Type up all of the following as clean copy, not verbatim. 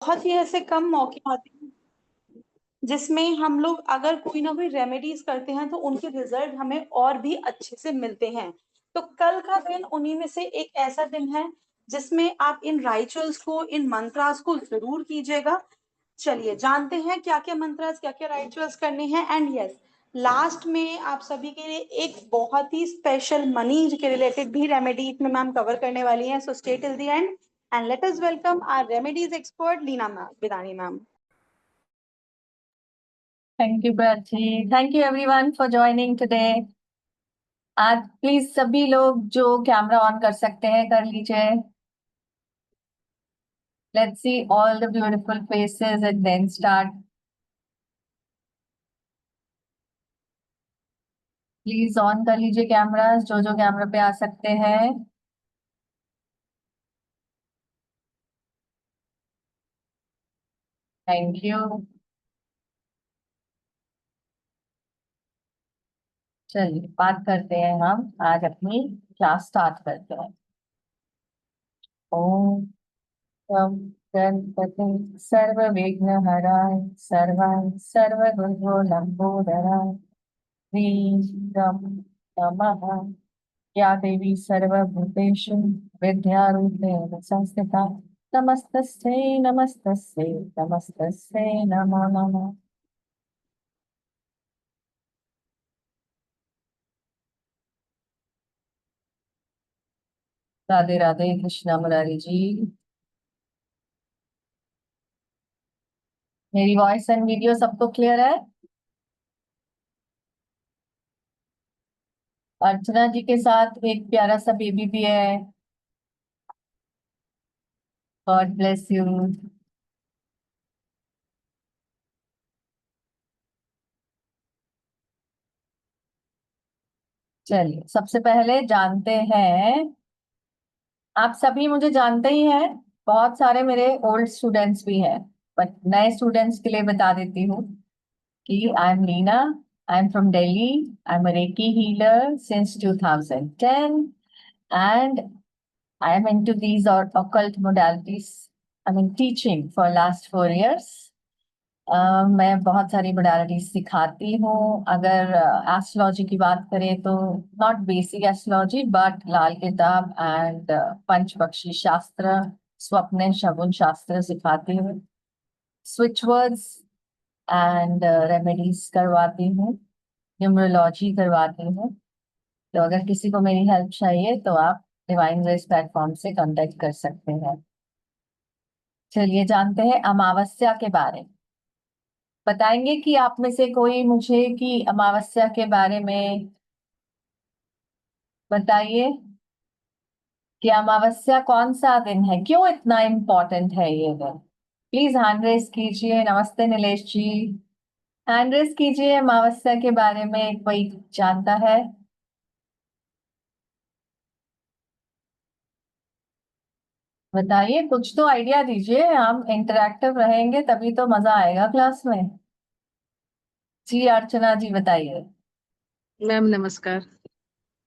बहुत ही ऐसे कम मौके आते हैं जिसमें हम लोग अगर कोई ना कोई रेमेडीज करते हैं तो उनके रिजल्ट हमें और भी अच्छे से मिलते हैं। तो कल का दिन उन्हीं में से एक ऐसा दिन है जिसमें आप इन राइचुअल्स को, इन मंत्रास को जरूर कीजिएगा। चलिए जानते हैं क्या क्या मंत्रास, क्या क्या राइचुअल्स करने हैं। एंड यस, लास्ट में आप सभी के लिए एक बहुत ही स्पेशल मनी के रिलेटेड भी रेमेडी में मैम कवर करने वाली हैं। So stay till the end and let us welcome our remedies expert Leena ma'am, Vidani ma'am. Thank you Prachi. Thank you everyone for joining today. आज प्लीज सभी लोग जो कैमरा ऑन कर सकते हैं कर लीजिए। Let's see all the beautiful faces and then start. Please on कर लीजिए कैमरास, जो जो कैमरा पे आ सकते हैं। Thank you. चलिए बात करते हैं, हम आज अपनी क्लास स्टार्ट करते हैं। ओम तम गणपति सर्व विघ्न हराय सर्वाय सर्व गुरो लंबोदराय ह्रीं रं नमः। या देवी सर्वभूतेषु विद्यारूपेण संस्थिता नमस्तस्यै नमस्तस्यै नमस्तस्यै नमो नमः। राधे राधे, कृष्णा मुरारी जी। मेरी वॉइस एंड वीडियो सबको क्लियर है? अर्चना जी के साथ एक प्यारा सा बेबी भी है। God bless you. चलिए सबसे पहले जानते हैं, आप सभी मुझे जानते ही हैं, बहुत सारे मेरे ओल्ड स्टूडेंट्स भी हैं, बट नए स्टूडेंट्स के लिए बता देती हूँ कि I am Leena, I am from Delhi, I am a reiki healer since 2010 and I am into these occult modalities. I mean teaching for last 4 years. मैं बहुत सारी मोडालिटीज सिखाती हूँ। अगर एस्ट्रोलॉजी की बात करें तो नॉट बेसिक एस्ट्रोलॉजी बट लाल किताब एंड पंचपक्षी शास्त्र, स्वप्न शगुन शास्त्र सिखाती हूँ। स्विच वर्ड्स एंड रेमेडीज करवाती हूँ, न्यूमरोलॉजी करवाती हूँ। तो अगर किसी को मेरी हेल्प चाहिए तो आप डिवाइन ग्रेस प्लेटफॉर्म से कांटेक्ट कर सकते हैं। चलिए जानते हैं अमावस्या के बारे में। बताएंगे कि आप में से कोई मुझे कि अमावस्या के बारे में बताइए कि अमावस्या कौन सा दिन है, क्यों इतना इम्पोर्टेंट है ये दिन। प्लीज हैंड रेस कीजिए। नमस्ते नीलेश जी, हैंड रेस कीजिए। अमावस्या के बारे में कोई जानता है? बताइए, कुछ तो आइडिया दीजिए। हम इंटरेक्टिव रहेंगे तभी तो मजा आएगा क्लास में। जी अर्चना जी बताइए। मैम नमस्कार।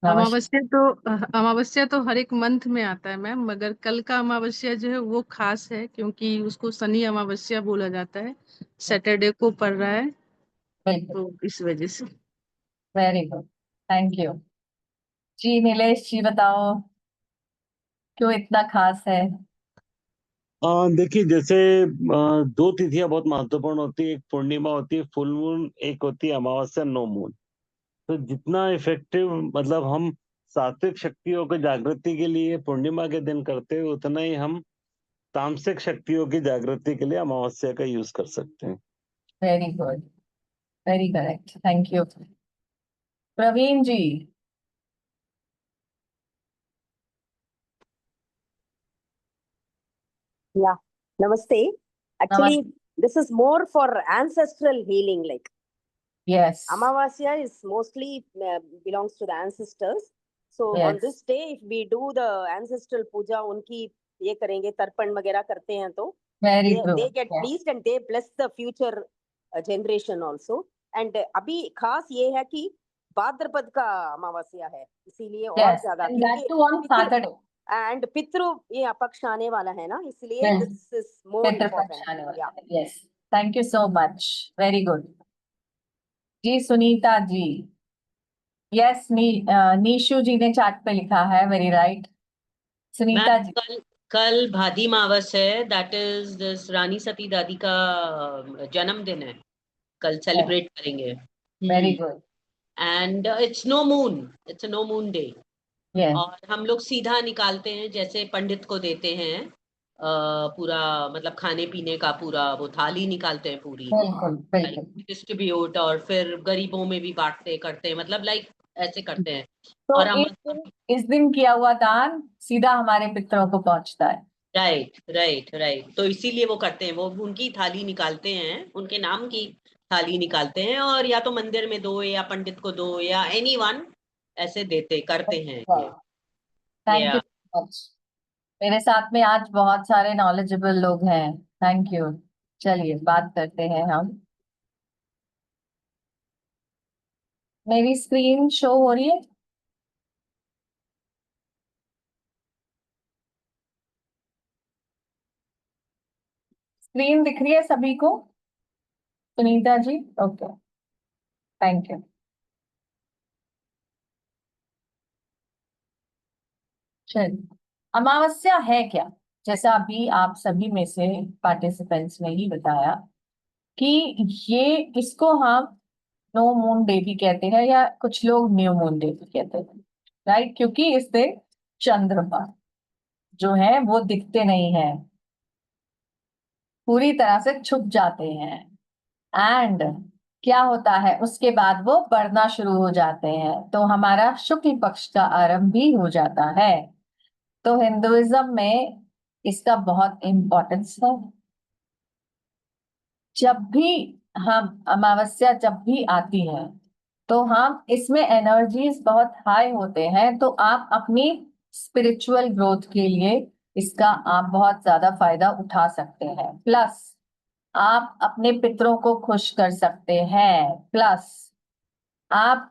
नमस्कार। अमावस्या तो हर एक मंथ में आता है मैम, मगर कल का अमावस्या जो है वो खास है क्योंकि उसको शनि अमावस्या बोला जाता है। सैटरडे को पड़ रहा है बिल्कुल, तो इस वजह से। Very good, thank you. जी नीलेश जी बताओ, क्यों इतना खास है? देखिए जैसे दो तिथियां बहुत महत्वपूर्ण होती है। एक पूर्णिमा होती है, फुल मून, एक होती है अमावस्या, नो मून। तो जितना इफेक्टिव मतलब हम सात्विक शक्तियों की जागृति के लिए पूर्णिमा के दिन करते हैं, उतना ही हम तामसिक शक्तियों की जागृति के लिए अमावस्या का यूज कर सकते हैं। Very good, very correct, thank you. Praveen ji. Yeah, namaste. Actually, नमस्ते। this is more for ancestral healing. Like yes Amavasya is mostly belongs to the ancestors. So on yes this day, if we do the ancestral puja, उनकी ये करेंगे, तर्पण वगैरह करते हैं तो very they good. get blessed and they bless the future generation also. And अभी खास ये है कि भाद्रपद का अमावस्या है, इसीलिए और यस ज्यादा एंड दैट क्योंकि टू ऑन पितृ सैटरडे। and पितृ ये पक्ष आने वाला है ना, इसलिए हम्म। this is more Pitrupaksha important. आने वाला Yeah. है। Yes, thank you so much, very good. जी सुनीता जी, यस, नीशू जी ने चैट पे लिखा है, very right. Sunita ma'am ji, कल भादी मावस है, that is this Rani Sati Dadi का जन्मदिन है, कल सेलिब्रेट करेंगे। Very good. And it's no moon, it's a no moon day. Yes, और हम लोग सीधा निकालते हैं, जैसे पंडित को देते हैं पूरा, मतलब खाने पीने का पूरा वो थाली निकालते हैं पूरी, बिल्कुल बिल्कुल। डिस्ट्रीब्यूट, और फिर गरीबों में भी बांटते करते हैं, मतलब लाइक ऐसे करते हैं। तो और हम इस दिन किया हुआ दान सीधा हमारे पितरों को पहुंचता है। राइट राइट राइट, तो इसीलिए वो करते हैं, वो उनकी थाली निकालते हैं, उनके नाम की थाली निकालते हैं, और या तो मंदिर में दो या पंडित को दो या एनीवन ऐसे देते करते हैं ये। Thank you so much. मेरे साथ में आज बहुत सारे नॉलेजेबल लोग हैं, थैंक यू। चलिए बात करते हैं हम। मेरी स्क्रीन शो हो रही है? स्क्रीन दिख रही है सभी को? Sunita ji, okay, thank you. चलिए, अमावस्या है क्या? जैसा अभी आप सभी में से पार्टिसिपेंट्स ने ही बताया कि ये, इसको हम नो मून डे भी कहते हैं, या कुछ लोग न्यू मून डे भी कहते हैं, राइट? क्योंकि इस दिन चंद्रमा जो है वो दिखते नहीं है, पूरी तरह से छुप जाते हैं, एंड क्या होता है उसके बाद वो बढ़ना शुरू हो जाते हैं, तो हमारा शुक्ल पक्ष का आरंभ भी हो जाता है। तो हिंदुइज्म में इसका बहुत इम्पोर्टेंस है। जब भी हम अमावस्या जब भी आती है तो हम इसमें एनर्जीज बहुत हाई होते हैं, तो आप अपनी स्पिरिचुअल ग्रोथ के लिए इसका आप बहुत ज्यादा फायदा उठा सकते हैं। प्लस आप अपने पितरों को खुश कर सकते हैं, प्लस आप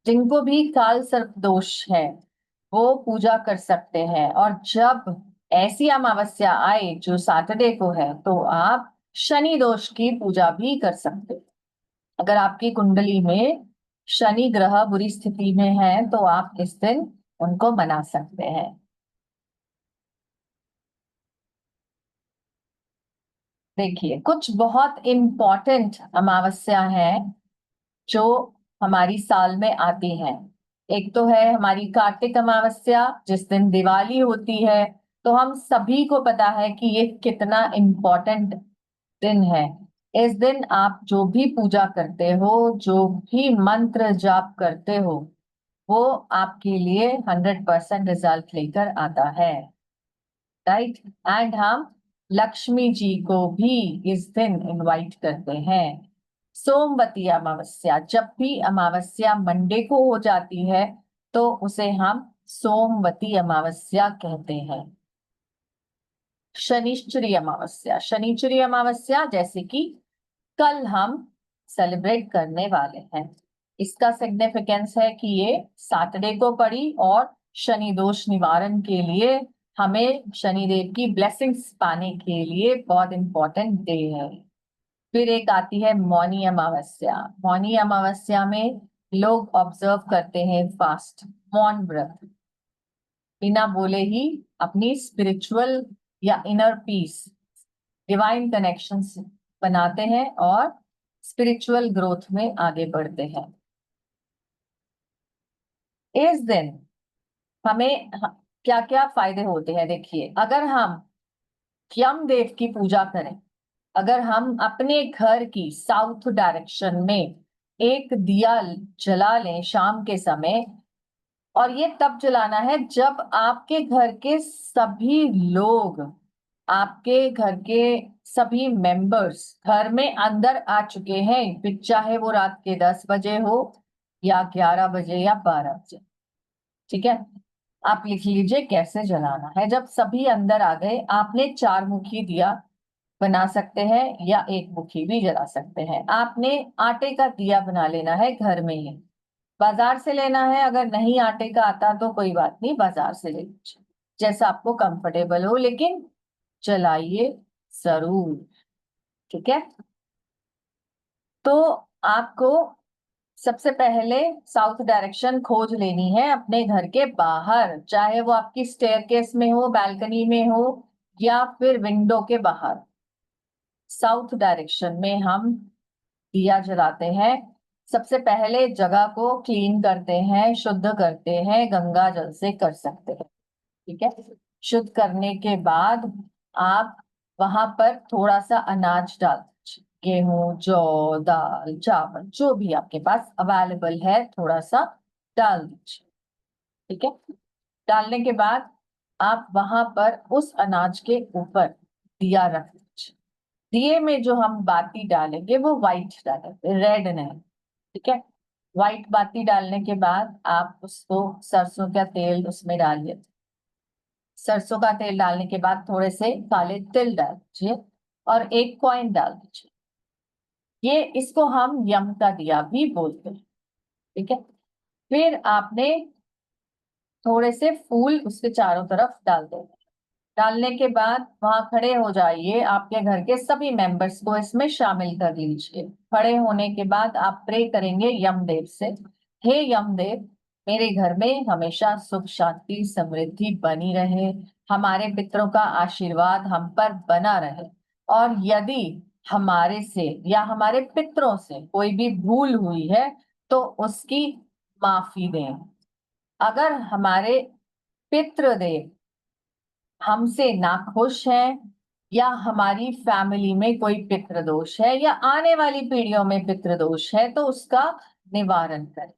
जिनको भी काल सर्प दोष है वो पूजा कर सकते हैं, और जब ऐसी अमावस्या आए जो सैटरडे को है तो आप शनि दोष की पूजा भी कर सकते हैं। अगर आपकी कुंडली में शनि ग्रह बुरी स्थिति में है तो आप इस दिन उनको मना सकते हैं। देखिए, कुछ बहुत इम्पोर्टेंट अमावस्या है जो हमारी साल में आती हैं। एक तो है हमारी कार्तिक अमावस्या, जिस दिन दिवाली होती है। तो हम सभी को पता है कि ये कितना इम्पोर्टेंट दिन है। इस दिन आप जो भी पूजा करते हो, जो भी मंत्र जाप करते हो, वो आपके लिए 100% रिजल्ट लेकर आता है, राइट? एंड हम लक्ष्मी जी को भी इस दिन इनवाइट करते हैं। सोमवती अमावस्या, जब भी अमावस्या मंडे को हो जाती है तो उसे हम सोमवती अमावस्या कहते हैं। शनिश्चरी अमावस्या, शनिश्चरी अमावस्या जैसे कि कल हम सेलिब्रेट करने वाले हैं, इसका सिग्निफिकेंस है कि ये सैटरडे को पड़ी और शनि दोष निवारण के लिए, हमें शनिदेव की ब्लेसिंग्स पाने के लिए बहुत इंपॉर्टेंट डे है। फिर एक आती है मौनी अमावस्या। मौनी अमावस्या में लोग ऑब्जर्व करते हैं फास्ट, मौन व्रत, बिना बोले ही अपनी स्पिरिचुअल या इनर पीस, डिवाइन कनेक्शंस बनाते हैं और स्पिरिचुअल ग्रोथ में आगे बढ़ते हैं। इस दिन हमें क्या क्या फायदे होते हैं? देखिए, अगर हम यम देव की पूजा करें, अगर हम अपने घर की साउथ डायरेक्शन में एक दिया जला लें शाम के समय, और ये तब जलाना है जब आपके घर के सभी लोग, आपके घर के सभी मेंबर्स घर में अंदर आ चुके हैं, फिर चाहे वो रात के 10 बजे हो या 11 बजे या 12 बजे, ठीक है? आप लिख लीजिए कैसे जलाना है। जब सभी अंदर आ गए, आपने 4 मुखी दिया बना सकते हैं या 1 मुखी भी जला सकते हैं। आपने आटे का दिया बना लेना है घर में ही, बाजार से लेना है, अगर नहीं आटे का आता तो कोई बात नहीं, बाजार से ले लीजिए। जैसा आपको कंफर्टेबल हो, लेकिन चलाइए जरूर, ठीक है। तो आपको सबसे पहले साउथ डायरेक्शन खोज लेनी है अपने घर के बाहर, चाहे वो आपकी स्टेयरकेस में हो, बालकनी में हो, या फिर विंडो के बाहर। साउथ डायरेक्शन में हम दिया जलाते हैं। सबसे पहले जगह को क्लीन करते हैं, शुद्ध करते हैं, गंगा जल से कर सकते हैं, ठीक है। शुद्ध करने के बाद आप वहां पर थोड़ा सा अनाज डाल दीजिए, गेहूं, जौ, दाल, चावल, जो भी आपके पास अवेलेबल है थोड़ा सा डाल दीजिए, ठीक है। डालने के बाद आप वहां पर उस अनाज के ऊपर दिया रख दीजिए। दिए में जो हम बाती डालेंगे वो व्हाइट डालेंगे, रेड नहीं, ठीक है। व्हाइट बाती डालने के बाद आप उसको सरसों का तेल उसमें डालिए। सरसों का तेल डालने के बाद थोड़े से काले तिल डाल दीजिए और एक कॉइन डाल दीजिए। ये इसको हम यम का दिया भी बोलते हैं, ठीक है। फिर आपने थोड़े से फूल उसके चारों तरफ डाल देंगे। डालने के बाद वहां खड़े हो जाइए, आपके घर के सभी मेंबर्स को इसमें शामिल कर लीजिए। खड़े होने के बाद आप प्रे करेंगे यमदेव से, हे यमदेव, मेरे घर में हमेशा सुख शांति समृद्धि बनी रहे, हमारे पितरों का आशीर्वाद हम पर बना रहे, और यदि हमारे से या हमारे पितरों से कोई भी भूल हुई है तो उसकी माफी दें। अगर हमारे पितृदेव हमसे नाखुश हैं या हमारी फैमिली में कोई पितृदोष है या आने वाली पीढ़ियों में पितृदोष है तो उसका निवारण करें।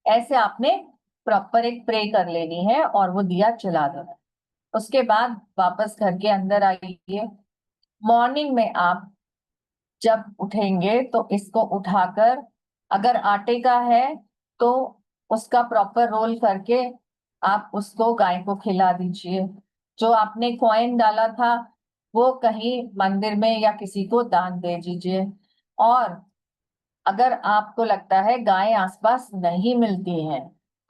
ऐसे आपने प्रॉपर एक प्रे कर लेनी है और वो दिया जला देना है। उसके बाद वापस घर के अंदर आइए। मॉर्निंग में आप जब उठेंगे तो इसको उठाकर, अगर आटे का है तो उसका प्रॉपर रोल करके आप उसको गाय को खिला दीजिए। जो आपने कॉइन डाला था वो कहीं मंदिर में या किसी को दान दे दीजिए। और अगर आपको लगता है गाय आसपास नहीं मिलती है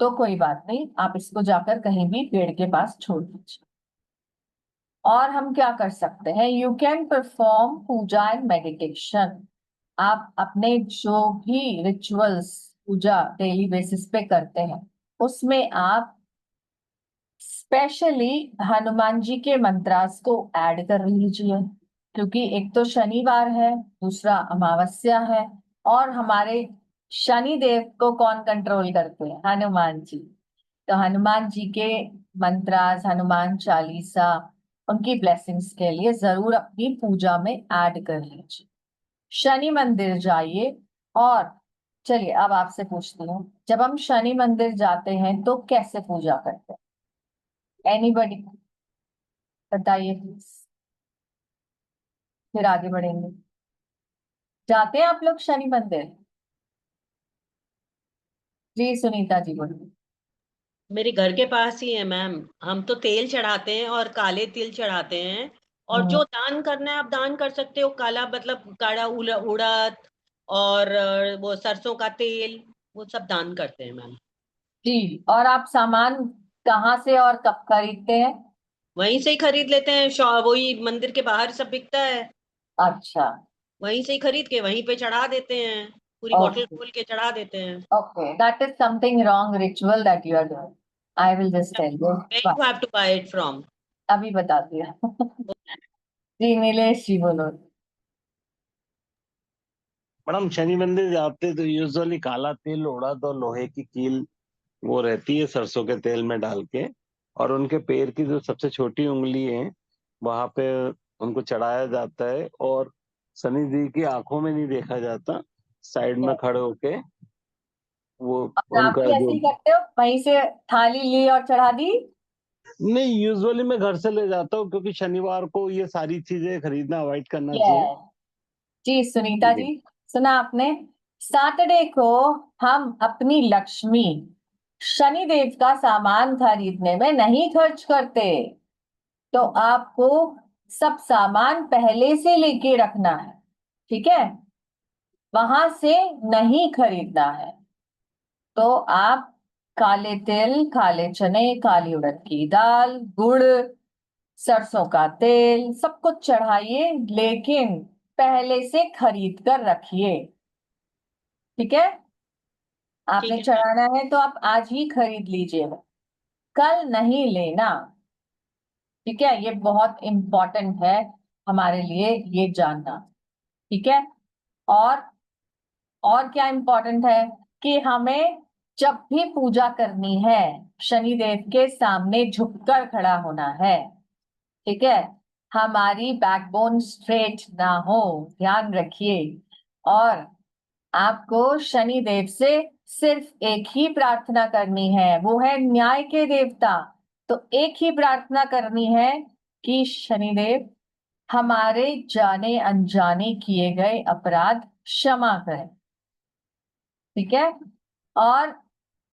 तो कोई बात नहीं, आप इसको जाकर कहीं भी पेड़ के पास छोड़ दीजिए। और हम क्या कर सकते हैं, you can perform puja and meditation. आप अपने जो भी रिचुअल्स पूजा डेली बेसिस पे करते हैं उसमें आप स्पेशली हनुमान जी के मंत्रास को ऐड कर लीजिए, क्योंकि एक तो शनिवार है, दूसरा अमावस्या है, और हमारे शनि देव को कौन कंट्रोल करते हैं, हनुमान जी। तो हनुमान जी के मंत्रास, हनुमान चालीसा, उनकी ब्लेसिंग्स के लिए जरूर अपनी पूजा में ऐड कर लीजिए। शनि मंदिर जाइए। और चलिए अब आपसे पूछती हूँ, जब हम शनि मंदिर जाते हैं तो कैसे पूजा करते हैं? एनीबडी बताइए प्लीज, फिर आगे बढ़ेंगे। जाते हैं आप लोग शनि मंदिर? जी सुनीता जी बोलिए। मेरे घर के पास ही है मैम। हम तो तेल चढ़ाते हैं और काले तिल चढ़ाते हैं, और जो दान करना है आप दान कर सकते हो। काला मतलब काला उड़द और वो सरसों का तेल, वो सब दान करते हैं मैम। जी, और आप सामान कहाँ से और कब खरीदते हैं? वहीं से ही खरीद लेते हैं, वही मंदिर के बाहर सब बिकता है, अच्छा, वहीं से ही खरीद के वहीं पे चढ़ा देते हैं। पूरी बोतल ओके खोल के चढ़ा देते हैं। Okay, that is something wrong ritual that you are doing. I will just tell you. Where you have to buy it from? अभी बता दिया। जी नीलेश जी बोलो। मैडम शनि मंदिर जाते तो यूजुअली काला तिल, उड़द और लोहे की कील वो रहती है सरसों के तेल में डाल के, और उनके पैर की जो सबसे छोटी उंगली है वहां पे उनको चढ़ाया जाता है, और शनि जी की आंखों में नहीं देखा जाता, साइड में खड़े होके वो और आप उनका भी ऐसे जो। ही करते हो, वहीं से थाली ली और चढ़ा दी? नहीं, यूजुअली मैं घर से ले जाता हूँ क्योंकि शनिवार को ये सारी चीजें खरीदना अवॉइड करना चाहिए। यस जी सुनीता जी, सुना आपने। सैटरडे को हम अपनी लक्ष्मी शनि देव का सामान खरीदने में नहीं खर्च करते, तो आपको सब सामान पहले से लेके रखना है, ठीक है, वहां से नहीं खरीदना है। तो आप काले तिल, काले चने, काली उड़द की दाल, गुड़, सरसों का तेल, सब कुछ चढ़ाइए, लेकिन पहले से खरीद कर रखिए। ठीक है? आपने ठीक है चढ़ाना है तो आप आज ही खरीद लीजिएगा, कल नहीं लेना। ठीक है? ये बहुत इंपॉर्टेंट है हमारे लिए ये जानना। ठीक है? और और क्या इंपॉर्टेंट है कि हमें जब भी पूजा करनी है शनिदेव के सामने झुककर खड़ा होना है। ठीक है? हमारी बैकबोन स्ट्रेट ना हो, ध्यान रखिए। और आपको शनिदेव से सिर्फ एक ही प्रार्थना करनी है, वो है न्याय के देवता। तो एक ही प्रार्थना करनी है कि शनिदेव हमारे जाने अनजाने किए गए अपराध क्षमा करें। ठीक है? और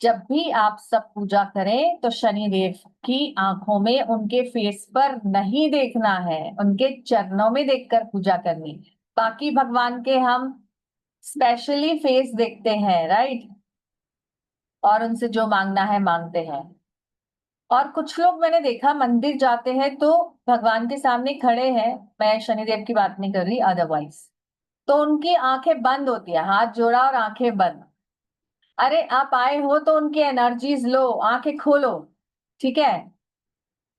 जब भी आप सब पूजा करें तो शनिदेव की आंखों में, उनके फेस पर नहीं देखना है, उनके चरणों में देखकर पूजा करनी। बाकी भगवान के हम स्पेशली फेस देखते हैं, राइट? और उनसे जो मांगना है मांगते हैं। और कुछ लोग मैंने देखा मंदिर जाते हैं तो भगवान के सामने खड़े हैं, मैं शनिदेव की बात नहीं कर रही, अदरवाइज तो उनकी आंखें बंद होती है, हाथ जोड़ा और आंखें बंद। अरे आप आए हो तो उनकी एनर्जीज लो, आंखें खोलो। ठीक है?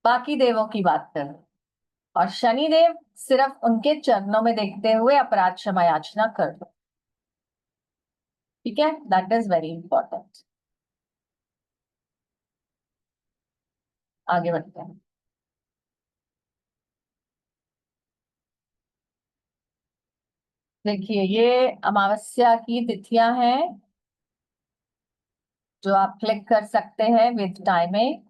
बाकी देवों की बात करो। और शनिदेव सिर्फ उनके चरणों में देखते हुए अपराध क्षमा याचना कर दो। ठीक है? That is very important. आगे बढ़ते हैं। देखिए ये अमावस्या की तिथियां हैं जो आप क्लिक कर सकते हैं विद टाइमिंग।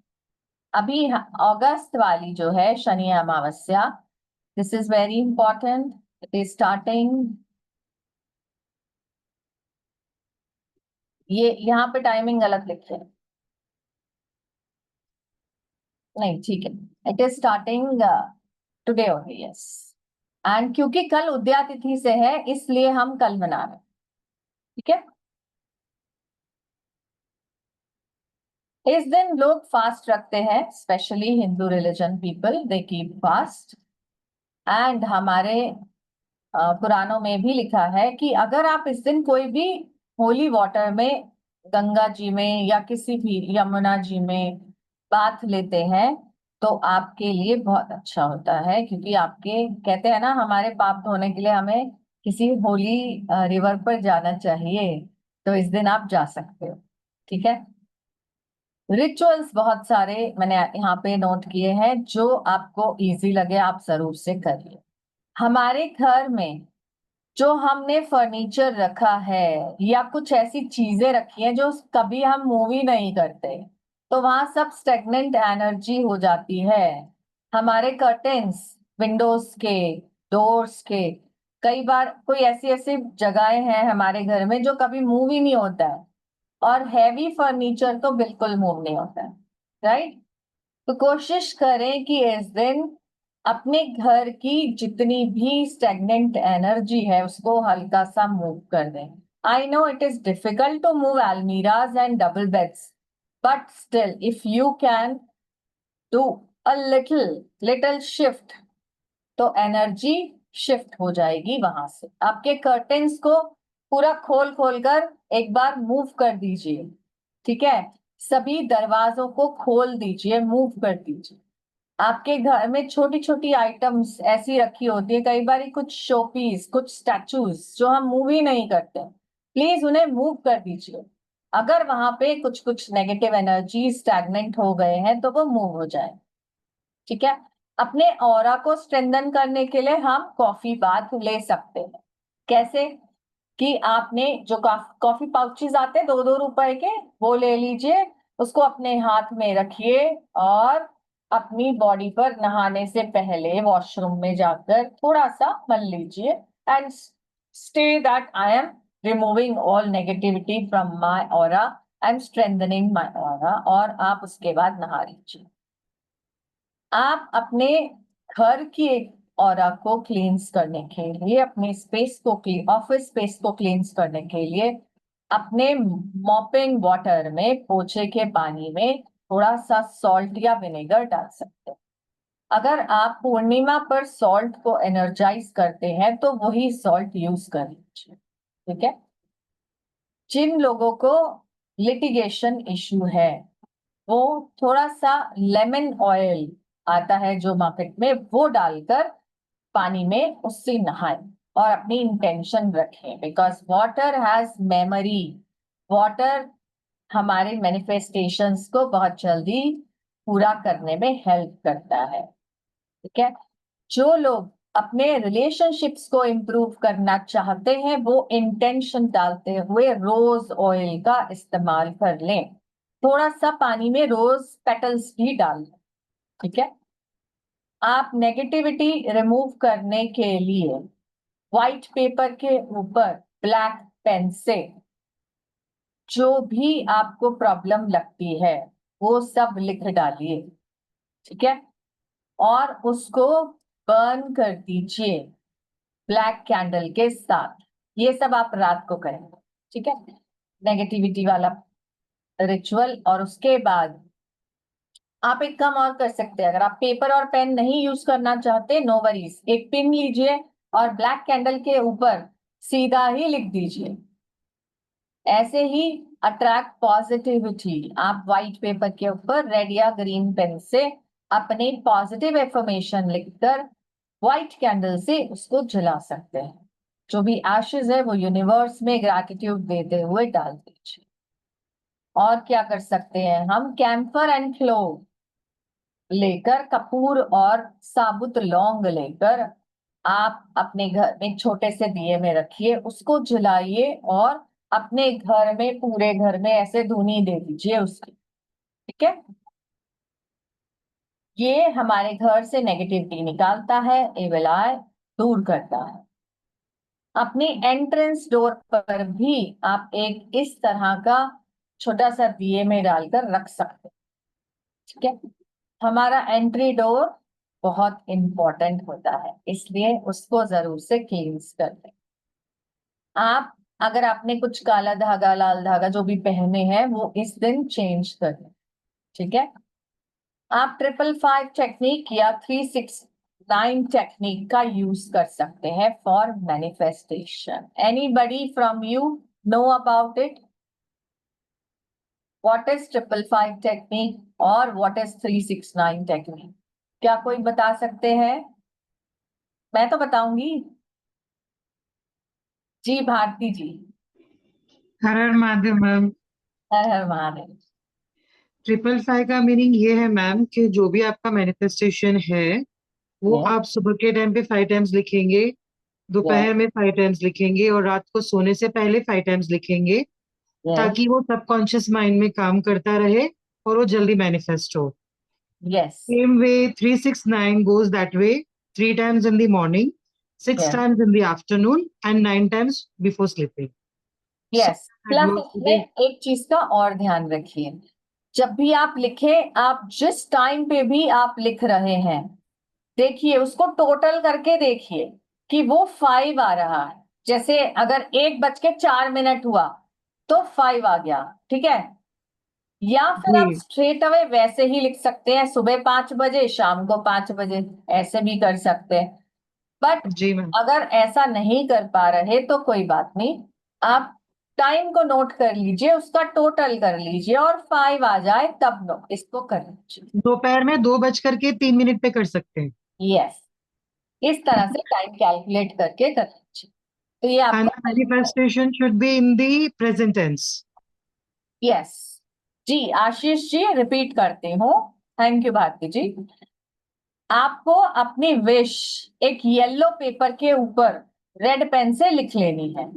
अभी अगस्त वाली जो है शनि अमावस्या, this is very important. It is starting, ये यहाँ पे टाइमिंग गलत लिखे हैं, नहीं ठीक है, it is starting today only, yes. And क्योंकि कल उदया तिथि से है इसलिए हम कल मना रहे हैं। ठीक है? इस दिन लोग फास्ट रखते हैं, specially Hindu religion people, they keep fast. And हमारे पुराणों में भी लिखा है कि अगर आप इस दिन कोई भी होली वाटर में, गंगा जी में या किसी भी यमुना जी में बाथ लेते हैं तो आपके लिए बहुत अच्छा होता है, क्योंकि आपके कहते हैं ना हमारे पाप धोने के लिए हमें किसी होली रिवर पर जाना चाहिए, तो इस दिन आप जा सकते हो। ठीक है? रिचुअल्स बहुत सारे मैंने यहाँ पे नोट किए हैं, जो आपको इजी लगे आप जरूर से करिए। हमारे घर में जो हमने फर्नीचर रखा है या कुछ ऐसी चीजें रखी हैं जो कभी हम मूवी नहीं करते, तो वहां सब स्टेगनेंट एनर्जी हो जाती है। हमारे कर्टेन्स, विंडोज के, डोर्स के, कई बार कोई ऐसी ऐसी जगहें हैं हमारे घर में जो कभी मूव ही नहीं होता है, और हैवी फर्नीचर तो बिल्कुल मूव नहीं होता है, राइट? तो कोशिश करें कि इस दिन अपने घर की जितनी भी स्टेगनेंट एनर्जी है उसको हल्का सा मूव कर दें। I know it is difficult to move almirahs and double beds, but still if you can do a little shift तो एनर्जी शिफ्ट हो जाएगी वहां से। आपके कर्टेन्स को पूरा खोल खोल कर एक बार मूव कर दीजिए। ठीक है? सभी दरवाजों को खोल दीजिए, मूव कर दीजिए। आपके घर में छोटी छोटी आइटम्स ऐसी रखी होती है कई बार, कुछ शोपीस, कुछ स्टैचूज जो हम मूव ही नहीं करते, प्लीज उन्हें मूव कर दीजिए। अगर वहां पे कुछ कुछ नेगेटिव एनर्जी स्टैग्नेंट हो गए हैं तो वो मूव हो जाए। ठीक है? अपने ऑरा को स्ट्रेंथन करने के लिए हम कॉफी बाथ ले सकते हैं। कैसे? कि आपने जो कॉफी पाउचेस आते हैं 2-2 रुपए के, वो ले लीजिए, उसको अपने हाथ में रखिए और अपनी बॉडी पर नहाने से पहले वॉशरूम में जाकर थोड़ा सा मल लीजिए and stay that I am removing all negativity from my aura, I am strengthening my aura, और आप उसके बाद नहा लीजिए। आप अपने घर की एक ऑरा को क्लींस करने के लिए, अपने स्पेस को, ऑफिस स्पेस को क्लींस करने के लिए अपने मॉपिंग वाटर में, पोछे के पानी में थोड़ा सा सॉल्ट या विनेगर डाल सकते हैं। अगर आप पूर्णिमा पर सॉल्ट को एनर्जाइज करते हैं तो वही सॉल्ट यूज कर लीजिए, ठीक है। जिन लोगों को लिटिगेशन इश्यू है वो थोड़ा सा लेमन ऑयल आता है जो मार्केट में, वो डालकर पानी में उससे नहाएं और अपनी इंटेंशन रखें, because water has memory. Water हमारे मैनिफेस्टेशंस को बहुत जल्दी पूरा करने में हेल्प करता है, ठीक है। जो लोग अपने रिलेशनशिप्स को इम्प्रूव करना चाहते हैं वो इंटेंशन डालते हुए रोज ऑयल का इस्तेमाल कर लें। थोड़ा सा पानी में रोज पेटल्स भी डाल लें, ठीक है। आप नेगेटिविटी रिमूव करने के लिए व्हाइट पेपर के ऊपर ब्लैक पेन से जो भी आपको प्रॉब्लम लगती है वो सब लिख डालिए, ठीक है, और उसको बर्न कर दीजिए ब्लैक कैंडल के साथ। ये सब आप रात को करेंगे, ठीक है, नेगेटिविटी वाला रिचुअल। और उसके बाद आप एक काम और कर सकते हैं, अगर आप पेपर और पेन नहीं यूज करना चाहते, नो वरीज, एक पिन लीजिए और ब्लैक कैंडल के ऊपर सीधा ही लिख दीजिए। ऐसे ही अट्रैक्ट पॉजिटिविटी, आप व्हाइट पेपर के ऊपर रेड या ग्रीन पेन से अपने पॉजिटिव एफर्मेशन लिखकर व्हाइट कैंडल से उसको जला सकते हैं। जो भी एशेज है वो यूनिवर्स में ग्रैटिट्यूड देते हुए डाल दीजिए। और क्या कर सकते हैं हम, कैम्फर एंड क्लोव लेकर, कपूर और साबुत लौंग लेकर आप अपने घर में छोटे से दिए में रखिए, उसको जलाइए और अपने घर में, पूरे घर में ऐसे धुनी दे दीजिए उसकी, ठीक है। ये हमारे घर से नेगेटिविटी निकालता है, एविल आई दूर करता है। अपने एंट्रेंस डोर पर भी आप एक इस तरह का छोटा सा दिए में डालकर रख सकते हैं, ठीक है। हमारा एंट्री डोर बहुत इंपॉर्टेंट होता है, इसलिए उसको जरूर से क्लींस कर लें। आप अगर आपने कुछ काला धागा, लाल धागा जो भी पहने हैं वो इस दिन चेंज कर लें, ठीक है। आप 555 टेक्निक या 369 टेक्निक का यूज कर सकते हैं for manifestation. Anybody from you know about it? What is 555 technique और व्हाट इज 369 टेक्निक? क्या कोई बता सकते हैं? मैं तो बताऊंगी जी, भारती जी। हर हर महादेव मैम। हर हर महादेव। 555 का मीनिंग ये है मैम कि जो भी आपका मैनिफेस्टेशन है वो Yes. आप सुबह के टाइम पे 5 टाइम्स लिखेंगे, दोपहर में 5 टाइम्स लिखेंगे और रात को सोने से पहले 5 टाइम्स लिखेंगे, Yes. ताकि वो सबकॉन्शियस माइंड में काम करता रहे और वो जल्दी मैनिफेस्ट हो। Yes. Same way 369 goes that way, 3 times in the morning, 6 Yeah. times in the afternoon and 9 times before sleeping. Yes. Plus वो इसमें एक चीज का और ध्यान रखिए, जब भी आप लिखें, आप जिस टाइम पे भी आप लिख रहे हैं, देखिए उसको टोटल करके देखिए कि वो 5 आ रहा है। जैसे अगर 1:04 हुआ तो 5 आ गया, ठीक है। या फिर आप जी स्ट्रेट अवे वैसे ही लिख सकते हैं, सुबह 5 बजे, शाम को 5 बजे, ऐसे भी कर सकते हैं। बट जी मैम। अगर ऐसा नहीं कर पा रहे तो कोई बात नहीं, आप टाइम को नोट कर लीजिए, उसका टोटल कर लीजिए और 5 आ जाए तब नो इसको कर लीजिए। दोपहर में 2:03 पे कर सकते हैं। यस, इस तरह से टाइम कैलकुलेट करके कर लीजिए, तो ये And आपका the manifestation should be in the present tense. Yes जी। आशीष जी रिपीट करती हूँ, थैंक यू भारती जी। आपको अपनी विश एक येलो पेपर के ऊपर रेड पेन से लिख लेनी है,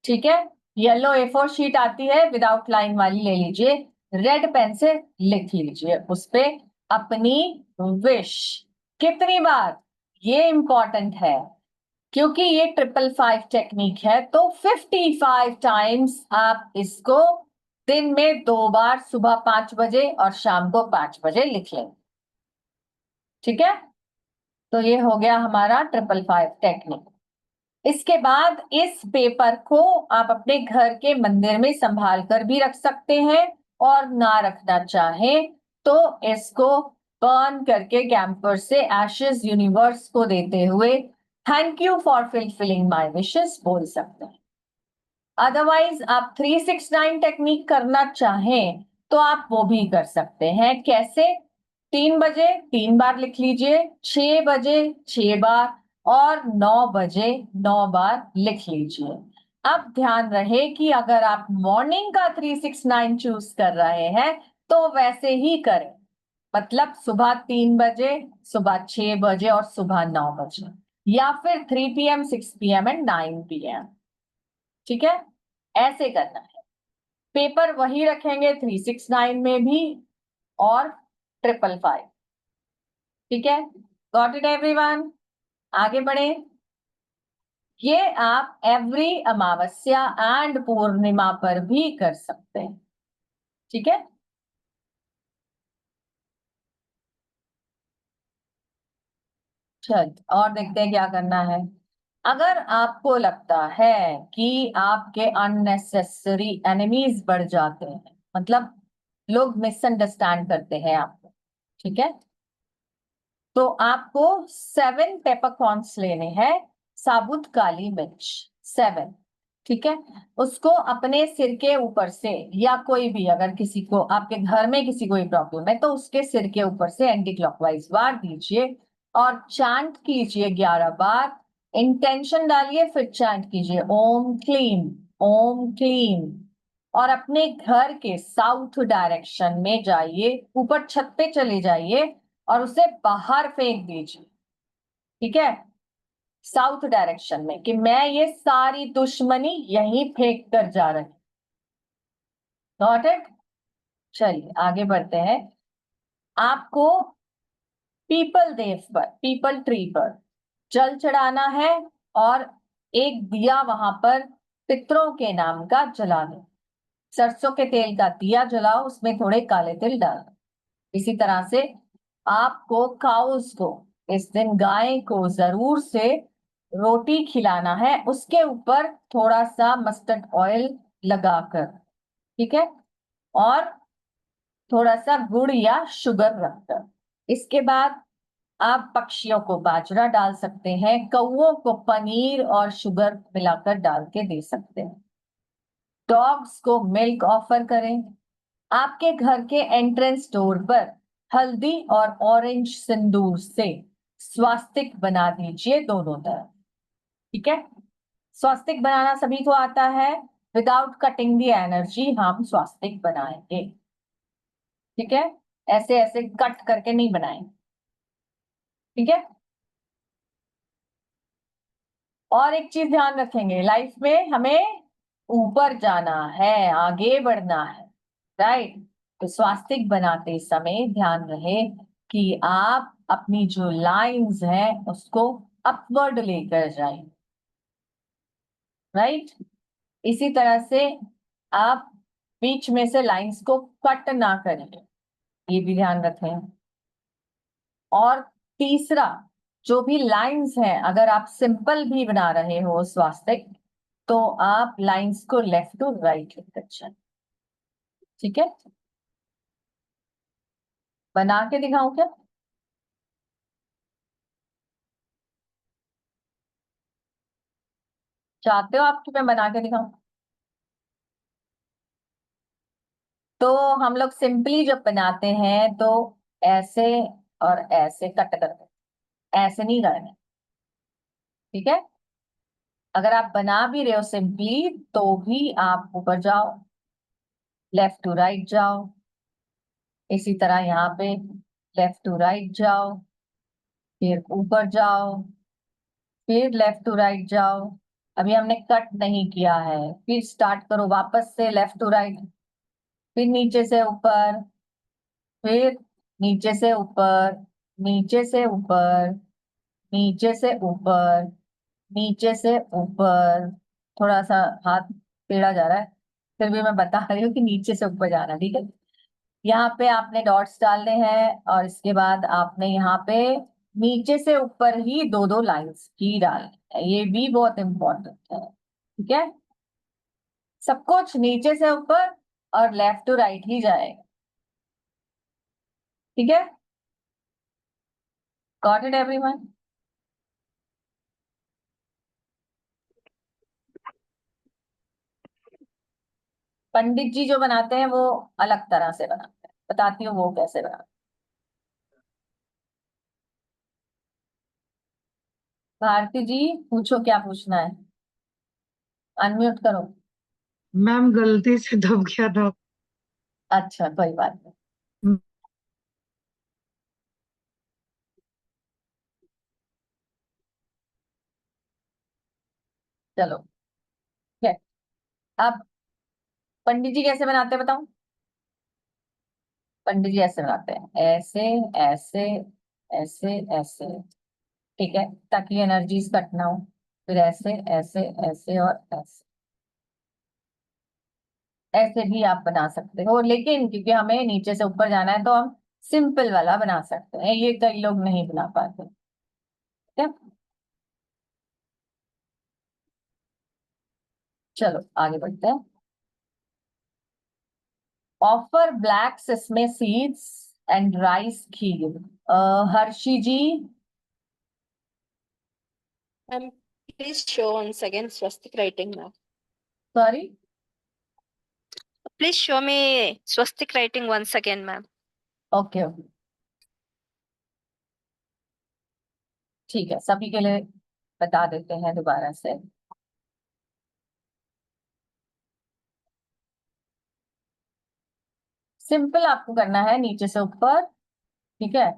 ठीक है। येलो A4 शीट आती है विदाउट लाइन वाली, ले लीजिए, रेड पेन से लिख लीजिए उस पे अपनी विश। कितनी बार, ये इंपॉर्टेंट है क्योंकि ये 555 टेक्निक है, तो 55 टाइम्स आप इसको दिन में 2 बार, सुबह 5 बजे और शाम को 5 बजे लिख लें, ठीक है। तो ये हो गया हमारा 555 टेक्निक। इसके बाद इस पेपर को आप अपने घर के मंदिर में संभाल कर भी रख सकते हैं, और ना रखना चाहे तो इसको बर्न करके कैंपर से एशेस यूनिवर्स को देते हुए thank you for fulfilling my wishes बोल सकते हैं। अदरवाइज आप 369 टेक्निक करना चाहें तो आप वो भी कर सकते हैं। कैसे? 3 बजे 3 बार लिख लीजिए, 6 बजे 6 बार, और 9 बजे 9 बार लिख लीजिए। अब ध्यान रहे कि अगर आप मॉर्निंग का 369 चूज कर रहे हैं तो वैसे ही करें, मतलब सुबह 3 बजे, सुबह 6 बजे और सुबह 9 बजे, या फिर 3 PM 6 PM एंड 9 PM। ठीक है, ऐसे करना है। पेपर वही रखेंगे 369 में भी और 555। ठीक है, गॉट इट एवरीवन? आगे बढ़े। ये आप एवरी अमावस्या एंड पूर्णिमा पर भी कर सकते हैं। ठीक है, चल और देखते हैं क्या करना है। अगर आपको लगता है कि आपके अननेसेसरी एनिमीज बढ़ जाते हैं, मतलब लोग मिसअंडरस्टैंड करते हैं आपको, ठीक है, तो आपको 7 पेपरकॉर्न्स लेने हैं, साबुत काली मिर्च 7। ठीक है, उसको अपने सिर के ऊपर से, या कोई भी अगर किसी को आपके घर में किसी को प्रॉब्लम है तो उसके सिर के ऊपर से एंटी क्लॉकवाइज वार दीजिए और चैंट कीजिए 11 बार। इंटेंशन डालिए, फिर चैंट कीजिए ओम क्लीम, ओम क्लीम, और अपने घर के साउथ डायरेक्शन में जाइए, ऊपर छत पे चले जाइए और उसे बाहर फेंक दीजिए। ठीक है, साउथ डायरेक्शन में, कि मैं ये सारी दुश्मनी यहीं फेंक कर जा रही। Got it? चलिए आगे बढ़ते हैं। आपको पीपल देव पर, पीपल ट्री पर जल चढ़ाना है और एक दिया वहां पर पितरों के नाम का जला दो। सरसों के तेल का दिया जलाओ, उसमें थोड़े काले तिल डालो। इसी तरह से आपको काउस को, इस दिन गाय को जरूर से रोटी खिलाना है, उसके ऊपर थोड़ा सा मस्टर्ड ऑयल लगाकर। ठीक है, और थोड़ा सा गुड़ या शुगर रखकर। इसके बाद आप पक्षियों को बाजरा डाल सकते हैं, कौओं को पनीर और शुगर मिलाकर डाल के दे सकते हैं, डॉग्स को मिल्क ऑफर करें। आपके घर के एंट्रेंस डोर पर हल्दी और ऑरेंज सिंदूर से स्वास्तिक बना दीजिए दोनों तरफ। ठीक है, स्वास्तिक बनाना सभी को आता है, विदाउट कटिंग दी एनर्जी हम स्वास्तिक बनाएंगे। ठीक है, ऐसे ऐसे कट करके नहीं बनाएंगे। ठीक है, और एक चीज ध्यान रखेंगे, लाइफ में हमें ऊपर जाना है, आगे बढ़ना है, राइट? तो स्वास्तिक बनाते समय ध्यान रहे कि आप अपनी जो लाइंस हैं उसको अपवर्ड लेकर जाएं, राइट? इसी तरह से आप बीच में से लाइंस को कट ना करें, ये भी ध्यान रखें। और तीसरा, जो भी लाइंस हैं, अगर आप सिंपल भी बना रहे हो स्वास्तिक, तो आप लाइंस को लेफ्ट टू राइट लेकर चलें। ठीक है, बना के दिखाऊं क्या? चाहते हो आप कि मैं बना के दिखाऊं? तो हम लोग सिंपली जब बनाते हैं तो ऐसे और ऐसे कट करते हैं, ऐसे नहीं करना। ठीक है, अगर आप बना भी रहे हो सिंपली तो भी आप ऊपर जाओ, लेफ्ट टू राइट जाओ, इसी तरह यहाँ पे लेफ्ट टू राइट जाओ, फिर ऊपर जाओ, फिर लेफ्ट टू राइट जाओ। अभी हमने कट नहीं किया है, फिर स्टार्ट करो वापस से लेफ्ट टू राइट, फिर नीचे से ऊपर, फिर नीचे से ऊपर, नीचे से ऊपर, नीचे से ऊपर, नीचे से ऊपर। थोड़ा सा हाथ टेढ़ा जा रहा है, फिर भी मैं बता रही हूँ कि नीचे से ऊपर जाना। ठीक है, यहाँ पे आपने डॉट्स डालने हैं और इसके बाद आपने यहाँ पे नीचे से ऊपर ही दो दो लाइंस ही डालनी है, ये भी बहुत इंपॉर्टेंट है। ठीक है, सब कुछ नीचे से ऊपर और लेफ्ट टू राइट ही जाएगा। ठीक है, गॉट इट एवरीवन? पंडित जी जो बनाते हैं वो अलग तरह से बनाते हैं, बताती हूँ वो कैसे बनाते हैं। भारती जी पूछो, क्या पूछना है? अनम्यूट करो। मैम गलती से दब गया था। अच्छा, कोई बात नहीं। चलो ठीक है, अब पंडित जी कैसे बनाते हैं बताओ? पंडित जी ऐसे बनाते हैं, ऐसे ऐसे ऐसे ऐसे। ठीक है, ताकि एनर्जीज कट ना हो। फिर ऐसे ऐसे ऐसे और ऐसे, ऐसे भी आप बना सकते हो, लेकिन क्योंकि हमें नीचे से ऊपर जाना है तो हम सिंपल वाला बना सकते हैं, ये कई लोग नहीं बना पाते। ठीक है, चलो आगे बढ़ते हैं। Offer black sesame seeds and rice kheer. Harshi ji. Ma'am, please show once again swastik writing, ma'am. Sorry, Please show me swastik writing once again, ma'am. Okay okay, ठीक है, सभी के लिए बता देते हैं दोबारा से। सिंपल आपको करना है, नीचे से ऊपर, ठीक है,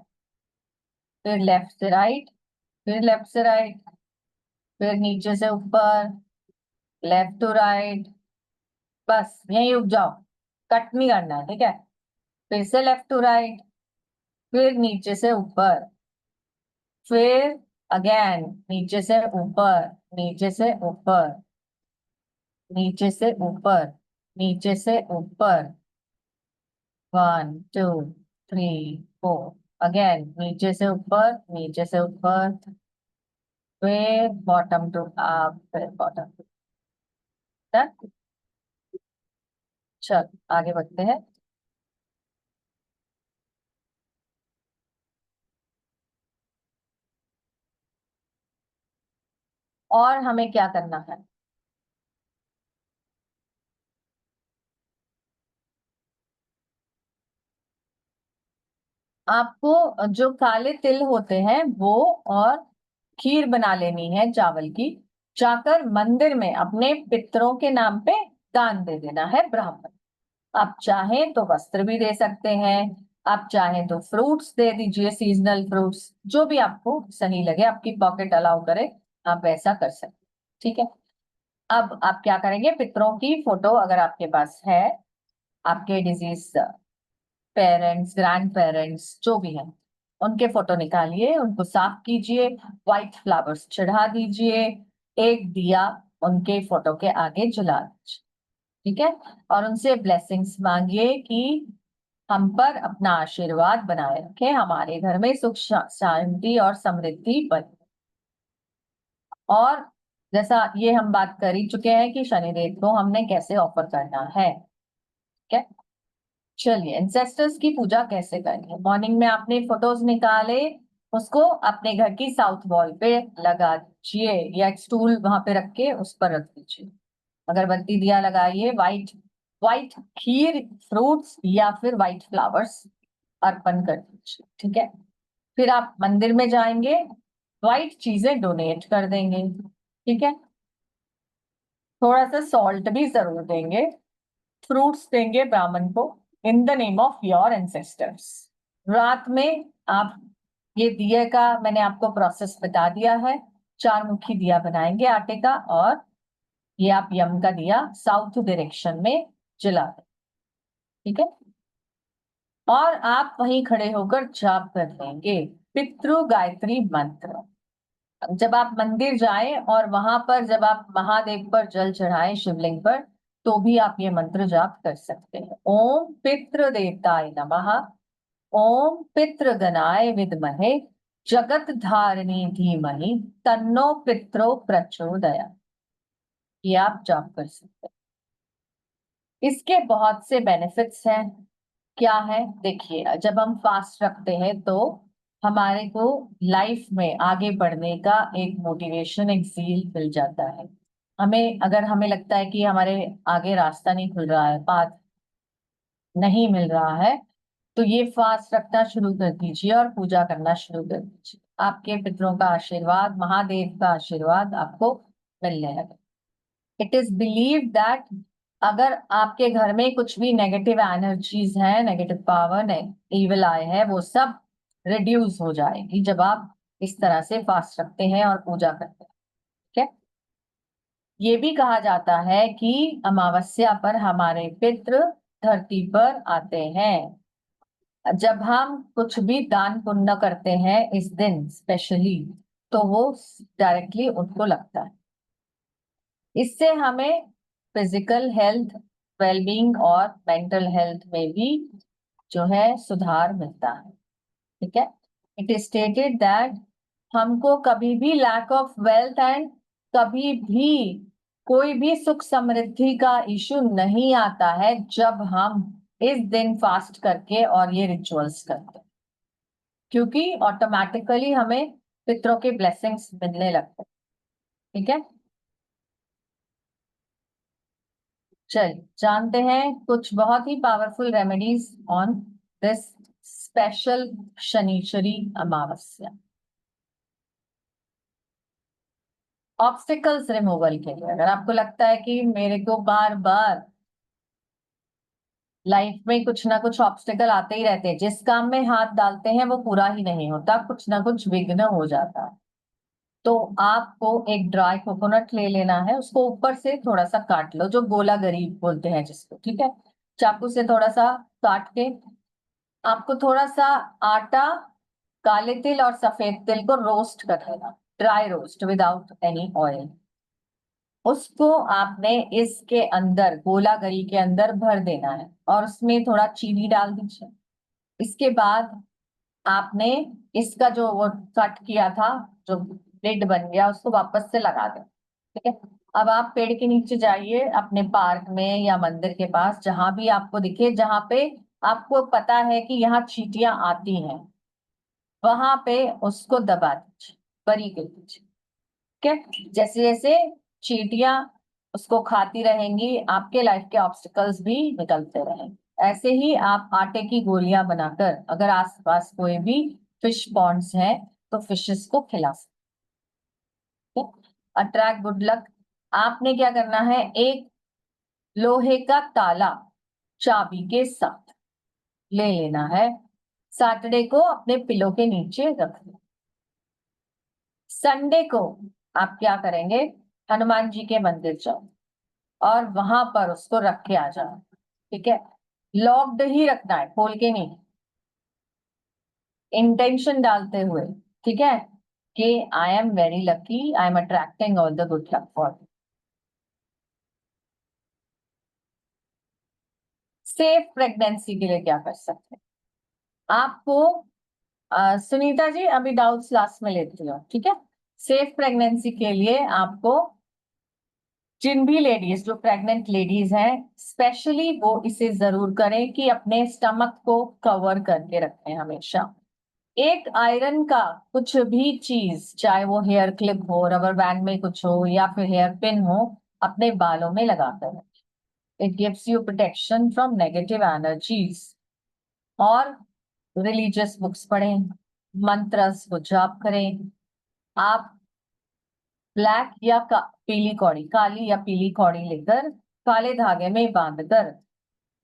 फिर लेफ्ट से राइट, फिर लेफ्ट से राइट, फिर नीचे से ऊपर, लेफ्ट टू राइट, बस यहीं रुक जाओ, कट नहीं करना है। ठीक है, फिर से लेफ्ट टू राइट, फिर नीचे से ऊपर, फिर अगेन नीचे से ऊपर, नीचे से ऊपर, नीचे से ऊपर, नीचे से ऊपर, 1 2 3 4, अगेन नीचे से ऊपर, नीचे से ऊपर, फिर बॉटम टू अप, फिर बॉटम टू। चल आगे बढ़ते हैं। और हमें क्या करना है? आपको जो काले तिल होते हैं वो, और खीर बना लेनी है चावल की, जाकर मंदिर में अपने पितरों के नाम पे दान दे देना है ब्राह्मण। आप चाहें तो वस्त्र भी दे सकते हैं, आप चाहें तो फ्रूट्स दे दीजिए, सीजनल फ्रूट्स, जो भी आपको सही लगे, आपकी पॉकेट अलाउ करे, आप वैसा कर सकते। ठीक है, अब आप क्या करेंगे, पितरों की फोटो अगर आपके पास है, आपके डिजीज पेरेंट्स, ग्रैंड पेरेंट्स जो भी हैं, उनके फोटो निकालिए, उनको साफ कीजिए, व्हाइट फ्लावर्स चढ़ा दीजिए, एक दिया उनके फोटो के आगे जला दीजिए। ठीक है, और उनसे ब्लेसिंग्स मांगिए कि हम पर अपना आशीर्वाद बनाए रखे, हमारे घर में सुख शांति और समृद्धि बने। और जैसा ये हम बात कर ही चुके हैं कि शनिदेव को हमने कैसे ऑफर करना है। ठीक है, चलिए एंसेस्टर्स की पूजा कैसे करनी है। मॉर्निंग में आपने फोटोज निकाले, उसको अपने घर की साउथ वॉल पे लगा दीजिए, या एक स्टूल वहां पे रख के उस पर रख दीजिए, अगरबत्ती दिया लगाइए, व्हाइट व्हाइट खीर, फ्रूट्स या फिर व्हाइट फ्लावर्स अर्पण कर दीजिए। ठीक है, फिर आप मंदिर में जाएंगे, व्हाइट चीजें डोनेट कर देंगे। ठीक है, थोड़ा सा सॉल्ट भी जरूर देंगे, फ्रूट्स देंगे ब्राह्मण को, in the name of your ancestors. रात में आप ये दिए का मैंने आपको प्रोसेस बता दिया है, 4 मुखी दिया बनाएंगे आटे का, और ये आप यम का दिया साउथ डायरेक्शन में जला दें। ठीक है, और आप वहीं खड़े होकर जाप कर लेंगे पितृ गायत्री मंत्र। जब आप मंदिर जाएं और वहां पर जब आप महादेव पर जल चढ़ाएं, शिवलिंग पर, तो भी आप ये मंत्र जाप कर सकते हैं। ओम पितृ देवताय नमः, ओम पितृ गणाय विद्महे, जगत धारिणी धीमहि तन्नो पितरो प्रचोदयात्। ये आप जॉब कर सकते हैं। इसके बहुत से बेनिफिट्स हैं। क्या है देखिए, जब हम फास्ट रखते हैं तो हमारे को लाइफ में आगे बढ़ने का एक मोटिवेशन, एक ज़ील मिल जाता है। अगर हमें लगता है कि हमारे आगे रास्ता नहीं खुल रहा है, पाथ नहीं मिल रहा है, तो ये फास्ट रखना शुरू कर दीजिए और पूजा करना शुरू कर दीजिए। आपके पितरों का आशीर्वाद, महादेव का आशीर्वाद आपको मिलने लगे। इट इज बिलीव दैट अगर आपके घर में कुछ भी नेगेटिव एनर्जीज है, नेगेटिव पावर, इविल आई है, वो सब रिड्यूस हो जाएगी जब आप इस तरह से फास्ट रखते हैं और पूजा करते हैं। ठीक है। ये भी कहा जाता है कि अमावस्या पर हमारे पितृ धरती पर आते हैं। जब हम कुछ भी दान पुण्य करते हैं इस दिन स्पेशली, तो वो डायरेक्टली उनको लगता है। इससे हमें फिजिकल हेल्थ, वेलबींग और मेंटल हेल्थ में भी जो है सुधार मिलता है। ठीक है। इट इज स्टेटेड दैट हमको कभी भी लैक ऑफ वेल्थ एंड कभी भी कोई भी सुख समृद्धि का इशू नहीं आता है जब हम इस दिन फास्ट करके और ये रिचुअल्स करते हैं, क्योंकि ऑटोमेटिकली हमें पितरों के ब्लेसिंग्स मिलने लगते हैं। ठीक है। चलिए जानते हैं कुछ बहुत ही powerful remedies on this special Shanishchari Amavasya. Obstacles removal के लिए, अगर आपको लगता है कि मेरे को बार बार लाइफ में कुछ ना कुछ ऑब्स्टिकल आते ही रहते हैं, जिस काम में हाथ डालते हैं वो पूरा ही नहीं होता, कुछ ना कुछ विघ्न हो जाता है, तो आपको एक ड्राई कोकोनट ले लेना है, उसको ऊपर से थोड़ा सा काट लो, जो गोला गरीब बोलते हैं जिसको। ठीक है। चाकू से थोड़ा सा काट के आपको थोड़ा सा आटा, काले तिल और सफेद तिल को रोस्ट कर लेना, dry roast without any oil. उसको आपने इसके अंदर, गोला गरी के अंदर भर देना है और उसमें थोड़ा चीनी डाल दीजिए। इसके बाद आपने इसका जो वो कट किया था, जो लिड बन गया, उसको वापस से लगा दें। ठीक है। अब आप पेड़ के नीचे जाइए, अपने पार्क में या मंदिर के पास, जहां भी आपको दिखे, जहां पे आपको पता है कि यहाँ चींटियां आती हैं, वहां पे उसको दबा दीजिए, बरी कर दीजिए। ठीक है। जैसे जैसे चींटियां उसको खाती रहेंगी, आपके लाइफ के ऑब्स्टिकल्स भी निकलते रहेंगे। ऐसे ही आप आटे की गोलियां बनाकर, अगर आसपास कोई भी फिश पॉन्ड्स हैं, तो फिशेस को खिला सकते। Attract good luck. आपने क्या करना है, एक लोहे का ताला चाबी के साथ ले लेना है, सैटरडे को अपने पिलो के नीचे रख दें। संडे को आप क्या करेंगे, हनुमान जी के मंदिर जाओ और वहां पर उसको रख के आ जाओ। ठीक है। लॉक्ड ही रखना है, खोल के नहीं, इंटेंशन डालते हुए। ठीक है, कि I am very lucky, I am attracting all the good luck for. Safe pregnancy के लिए क्या कर सकते हैं आपको, सुनीता जी अभी डाउट्स लास्ट में लेती हूँ। ठीक है। सेफ प्रेगनेंसी के लिए आपको, जिन भी लेडीज, जो प्रेग्नेंट लेडीज हैं स्पेशली, वो इसे जरूर करें कि अपने स्टमक को कवर करके रखें हमेशा। एक आयरन का कुछ भी चीज, चाहे वो हेयर क्लिप हो, रबर बैंड में कुछ हो या फिर हेयर पिन हो, अपने बालों में लगाकर रखें। It gives you protection from negative energies. और रिलीजियस बुक्स पढ़ें, मंत्रस को जाप करें। आप ब्लैक या पीली कौड़ी, काली या पीली कौड़ी लेकर काले धागे में बांधकर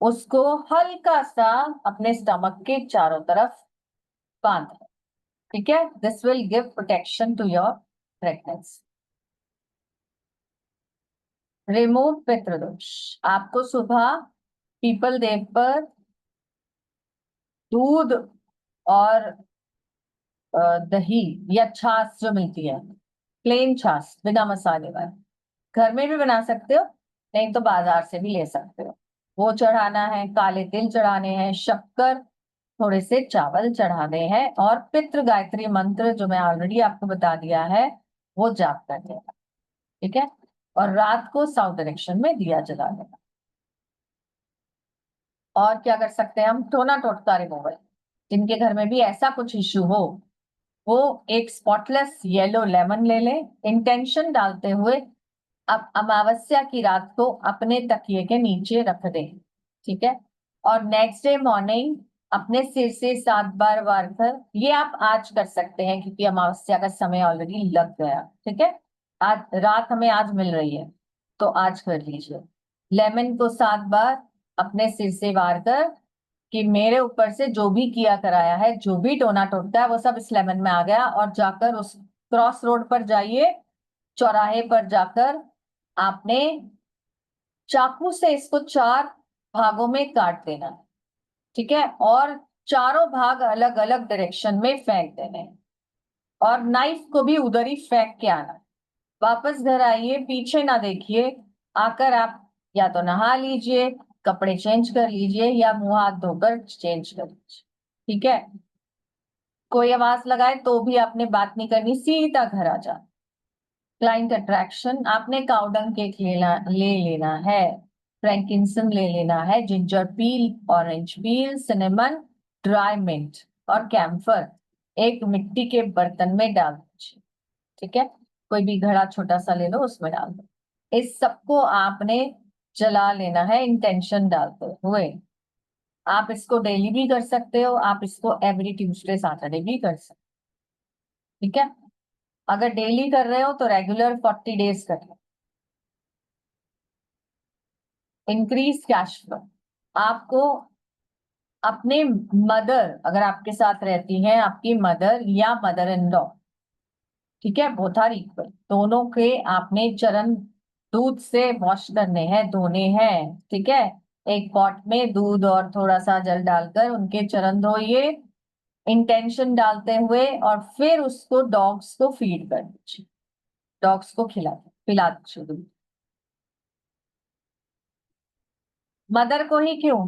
उसको हल्का सा अपने स्टमक के चारों तरफ बांध। ठीक है। This will give protection to your pregnancy. Remove पितृदोष। आपको सुबह पीपल देव पर दूध और दही या छाछ जो मिलती है, प्लेन छाछ बिना मसाले वाली, घर में भी बना सकते हो, नहीं तो बाजार से भी ले सकते हो, वो चढ़ाना है। काले तिल चढ़ाने हैं, शक्कर थोड़े से चावल चढ़ाने हैं और पितृ गायत्री मंत्र जो मैं ऑलरेडी आपको बता दिया है वो जाप करने का, ठीक है। और रात को साउथ डायरेक्शन में दिया जलाने का। और क्या कर सकते हैं हम, टोना टोटका रिमूवल। जिनके घर में भी ऐसा कुछ इश्यू हो वो एक स्पॉटलेस येलो लेमन ले लें, इंटेंशन डालते हुए अब अमावस्या की रात को अपने तकिए के नीचे रख दें, ठीक है। और नेक्स्ट डे मॉर्निंग अपने सिर से 7 बार वार कर, ये आप आज कर सकते हैं क्योंकि अमावस्या का समय ऑलरेडी लग गया, ठीक है। आज रात हमें आज मिल रही है तो आज कर लीजिए। लेमन को 7 बार अपने सिर से वार कर कि मेरे ऊपर से जो भी किया कराया है, जो भी टोना टोटता है वो सब इस लेमन में आ गया, और जाकर उस क्रॉस रोड पर जाइए, चौराहे पर जाकर आपने चाकू से इसको 4 भागों में काट देना, ठीक है। और चारों भाग अलग अलग डायरेक्शन में फेंक देने, और नाइफ को भी उधर ही फेंक के आना। वापस घर आइए, पीछे ना देखिए, आकर आप या तो नहा लीजिए, कपड़े चेंज कर लीजिए या मुंह हाथ धोकर चेंज कर लीजिए, ठीक है। कोई आवाज लगाए तो भी आपने बात नहीं करनी, सीधा घर आ जाना। क्लाइंट अट्रैक्शन, आपने काउडंग केक ले लेना है, फ्रैंकिंसन ले लेना है, ginger peel, orange peel, cinnamon, dry mint और कैम्फर एक मिट्टी के बर्तन में डाल दीजिए, ठीक है। कोई भी घड़ा छोटा सा ले लो, उसमें डाल दो। इस सबको आपने जला लेना है इंटेंशन डालते हुए। आप इसको डेली भी कर सकते हो, आप इसको एवरी ट्यूसडे सैटरडे भी कर सकते हो, ठीक है। अगर डेली कर रहे हो तो रेगुलर 40 डेज कर लो। इंक्रीज कैश फ्लो, आपको अपने मदर, अगर आपके साथ रहती हैं आपकी मदर या मदर इन लॉ, ठीक है, बोथ आर इक्वल, दोनों के आपने चरण दूध से वॉश करने हैं, धोने हैं, ठीक है। एक पॉट में दूध और थोड़ा सा जल डालकर उनके चरण धोइए इंटेंशन डालते हुए, और फिर उसको डॉग्स को फीड कर दीजिए, डॉग्स को पिला दीजिए दूध। मदर को ही क्यों,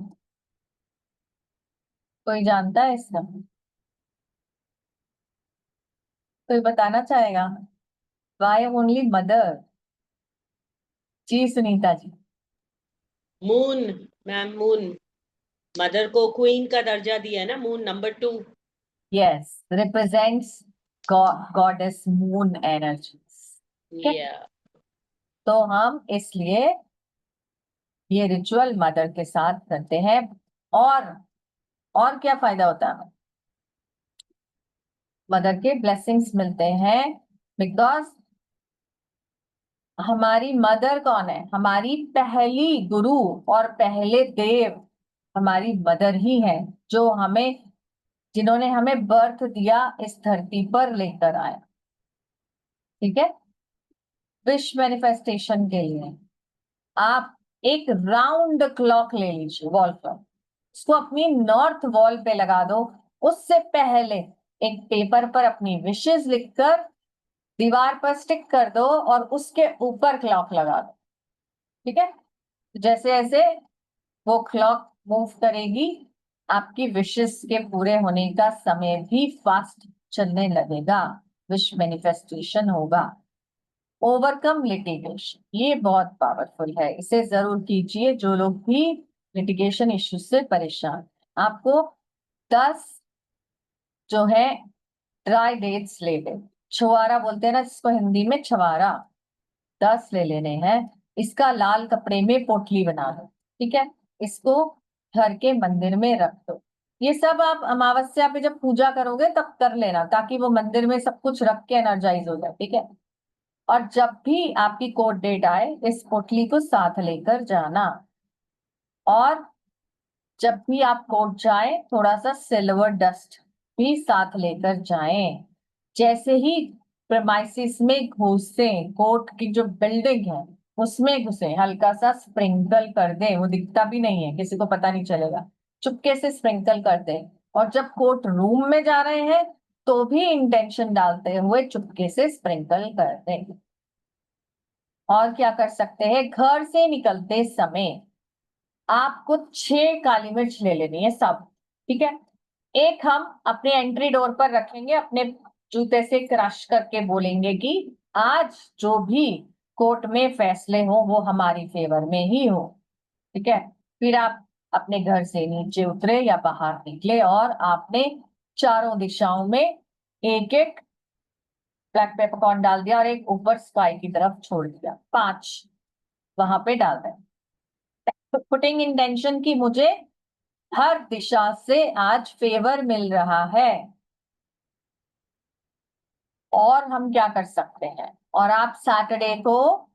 कोई जानता है इसका, कोई बताना चाहेगा? Why only mother? जी Sunita ji. Moon, ma'am moon, mother को क्वीन का दर्जा दिया है ना, moon number 2। Yes, represents goddess moon energy. तो हम इसलिए ये रिचुअल मदर के साथ करते हैं। और क्या फायदा होता है, मदर के ब्लेसिंग्स मिलते हैं, बिकॉज हमारी मदर कौन है, हमारी पहली गुरु और पहले देव हमारी मदर ही है, जो हमें, जिन्होंने हमें बर्थ दिया, इस धरती पर लेकर आया, ठीक है। विश मैनिफेस्टेशन के लिए आप एक राउंड क्लॉक ले लीजिए, वॉल क्लॉक, उसको अपनी नॉर्थ वॉल पे लगा दो। उससे पहले एक पेपर पर अपनी विशेष लिखकर दीवार पर स्टिक कर दो और उसके ऊपर क्लॉक लगा दो, ठीक है। जैसे जैसे वो क्लॉक मूव करेगी आपकी विशेष के पूरे होने का समय भी फास्ट चलने लगेगा, विश मैनिफेस्टेशन होगा। ओवरकम लिटिगेशन, ये बहुत पावरफुल है, इसे जरूर कीजिए जो लोग भी लिटिगेशन इश्यू से परेशान। आपको 10 जो है ड्राई डेट्स ले ले, छुआरा बोलते हैं ना जिसको हिंदी में छवारा, 10 ले लेने हैं। इसका लाल कपड़े में पोटली बना लो, ठीक है। इसको घर के मंदिर में रख दो। ये सब आप अमावस्या पे जब पूजा करोगे तब कर लेना, ताकि वो मंदिर में सब कुछ रख के एनर्जाइज हो जाए, ठीक है। और जब भी आपकी कोर्ट डेट आए इस पोटली को साथ लेकर जाना, और जब भी आप कोर्ट जाए थोड़ा सा सिल्वर डस्ट भी साथ लेकर जाएं। जैसे ही प्रेमाइसिस में घुसे, कोर्ट की जो बिल्डिंग है उसमें घुसे, हल्का सा स्प्रिंकल कर दें, वो दिखता भी नहीं है, किसी को पता नहीं चलेगा, चुपके से स्प्रिंकल कर दें। और जब कोर्ट रूम में जा रहे हैं तो भी इंटेंशन डालते हुए चुपके से स्प्रिंकल कर दें। और क्या कर सकते हैं, घर से निकलते समय आपको 6 काली मिर्च ले लेनी है सब, ठीक है। एक हम अपने एंट्री डोर पर रखेंगे, अपने जूते से क्रश करके बोलेंगे कि आज जो भी कोर्ट में फैसले हो वो हमारी फेवर में ही हो। ठीक है, फिर आप अपने घर से नीचे उतरे या बाहर निकले और आपने चारों दिशाओं में एक एक ब्लैक पेपरकॉर्न डाल दिया और एक ऊपर स्काई की तरफ छोड़ दिया। 5 वहां पे डाल दें। पुटिंग इंटेंशन की मुझे हर दिशा से आज फेवर मिल रहा है। और हम क्या कर सकते हैं, और आप सैटरडे को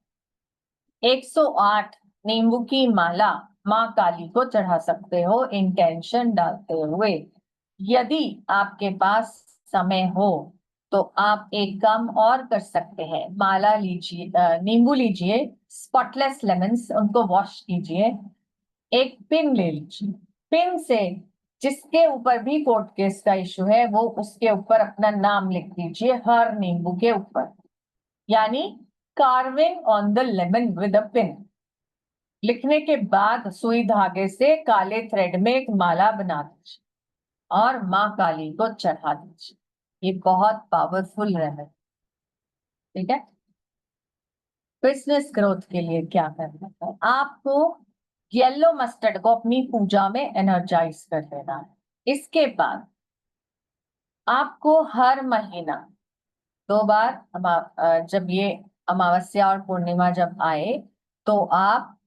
108 नींबू की माला माँ काली को चढ़ा सकते हो इंटेंशन डालते हुए। यदि आपके पास समय हो तो आप एक काम और कर सकते हैं, माला लीजिए, नींबू लीजिए, स्पॉटलेस लेमन्स, उनको वॉश कीजिए, एक पिन ले लीजिए, पिन से जिसके ऊपर भी कोर्ट केस का इशू है वो उसके ऊपर अपना नाम लिख दीजिए हर नींबू के ऊपर, यानी carving on the lemon with a pin. लिखने के बाद सुई धागे से काले थ्रेड में एक माला बना दीजिए और माँ काली को चढ़ा दीजिए। ये बहुत पावरफुल रेमेडी। ठीक है, बिजनेस ग्रोथ के लिए क्या करना है, आपको येलो मस्टर्ड को अपनी पूजा में एनर्जाइज कर देना है। इसके बाद आपको हर महीना 2 बार जब ये अमावस्या और पूर्णिमा जब आए तो आप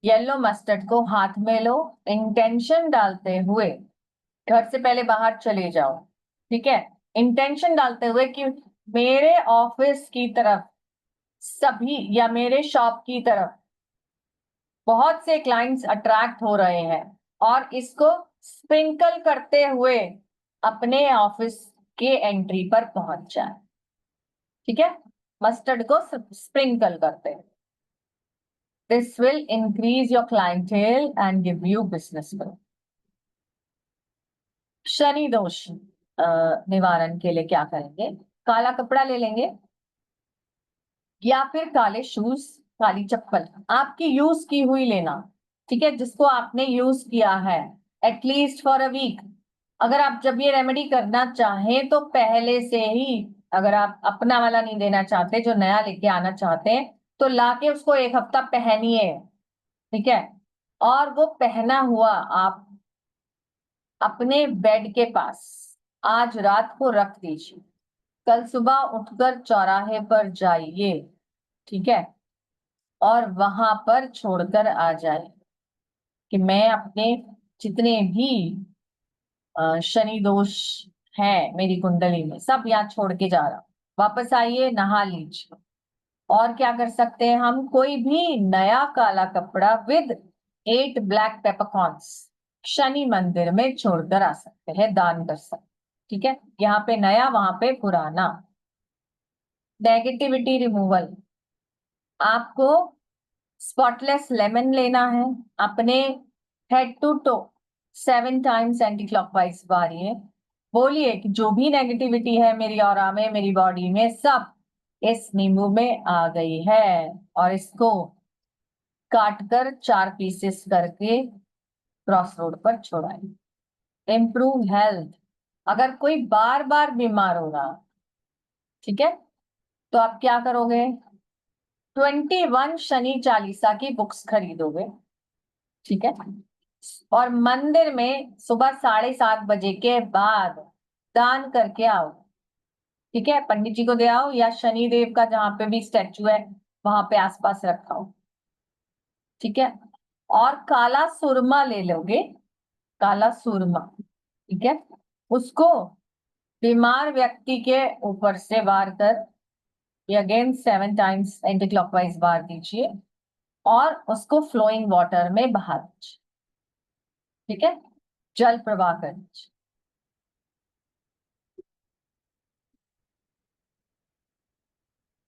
येलो मस्टर्ड को हाथ में लो, इंटेंशन डालते हुए घर से पहले बाहर चले जाओ। ठीक है, इंटेंशन डालते हुए कि मेरे ऑफिस की तरफ सभी या मेरे शॉप की तरफ बहुत से क्लाइंट्स अट्रैक्ट हो रहे हैं और इसको स्प्रिंकल करते हुए अपने ऑफिस के एंट्री पर पहुंच जाए। ठीक है, मस्टर्ड को स्प्रिंकल करते हैं। This will increase your clientele and give you business growth. Shani दोष निवारण के लिए क्या करेंगे, काला कपड़ा ले लेंगे या फिर काले शूज, काली चप्पल, आपकी यूज की हुई लेना। ठीक है, जिसको आपने यूज किया है एटलीस्ट फॉर अ वीक। अगर आप जब ये रेमेडी करना चाहें तो पहले से ही, अगर आप अपना वाला नहीं देना चाहते, जो नया लेके आना चाहते हैं, तो लाके उसको 1 हफ्ता पहनिए। ठीक है, और वो पहना हुआ आप अपने बेड के पास आज रात को रख दीजिए, कल सुबह उठकर चौराहे पर जाइए। ठीक है, और वहां पर छोड़कर आ जाए कि मैं अपने जितने भी शनि दोष है मेरी कुंडली में सब यहाँ छोड़ के जा रहा हूं। वापस आइए, नहा लीजिए। और क्या कर सकते हैं हम, कोई भी नया काला कपड़ा विद 8 ब्लैक पेपरकॉर्न्स शनि मंदिर में छोड़कर आ सकते हैं, दान कर सकते। ठीक है, यहाँ पे नया, वहां पे पुराना। नेगेटिविटी रिमूवल, आपको स्पॉटलेस लेमन लेना है, अपने head to toe 7 times anti clockwise मारिए, बोलिए कि जो भी नेगेटिविटी है मेरी ऑरा में, मेरी बॉडी में, सब इस नींबू में आ गई है, और इसको काटकर 4 पीसेस करके क्रॉस रोड पर छोड़ाइए। इम्प्रूव हेल्थ, अगर कोई बार बार बीमार हो रहा, ठीक है, तो आप क्या करोगे, 21 शनि चालीसा की बुक्स खरीदोगे। ठीक है, और मंदिर में सुबह 7:30 बजे के बाद दान करके आओ। ठीक है, पंडित जी को दे आओ या शनि देव का जहां पे भी स्टैचू है वहां पे आसपास रखाओ। ठीक है, और काला सुरमा ले लोगे, काला सुरमा। ठीक है, उसको बीमार व्यक्ति के ऊपर से वार कर, अगेन 7 टाइम्स एंटी क्लॉकवाइज वार दीजिए और उसको फ्लोइंग वाटर में बहा दीजिए। ठीक है, जल प्रवाह कर दीजिए।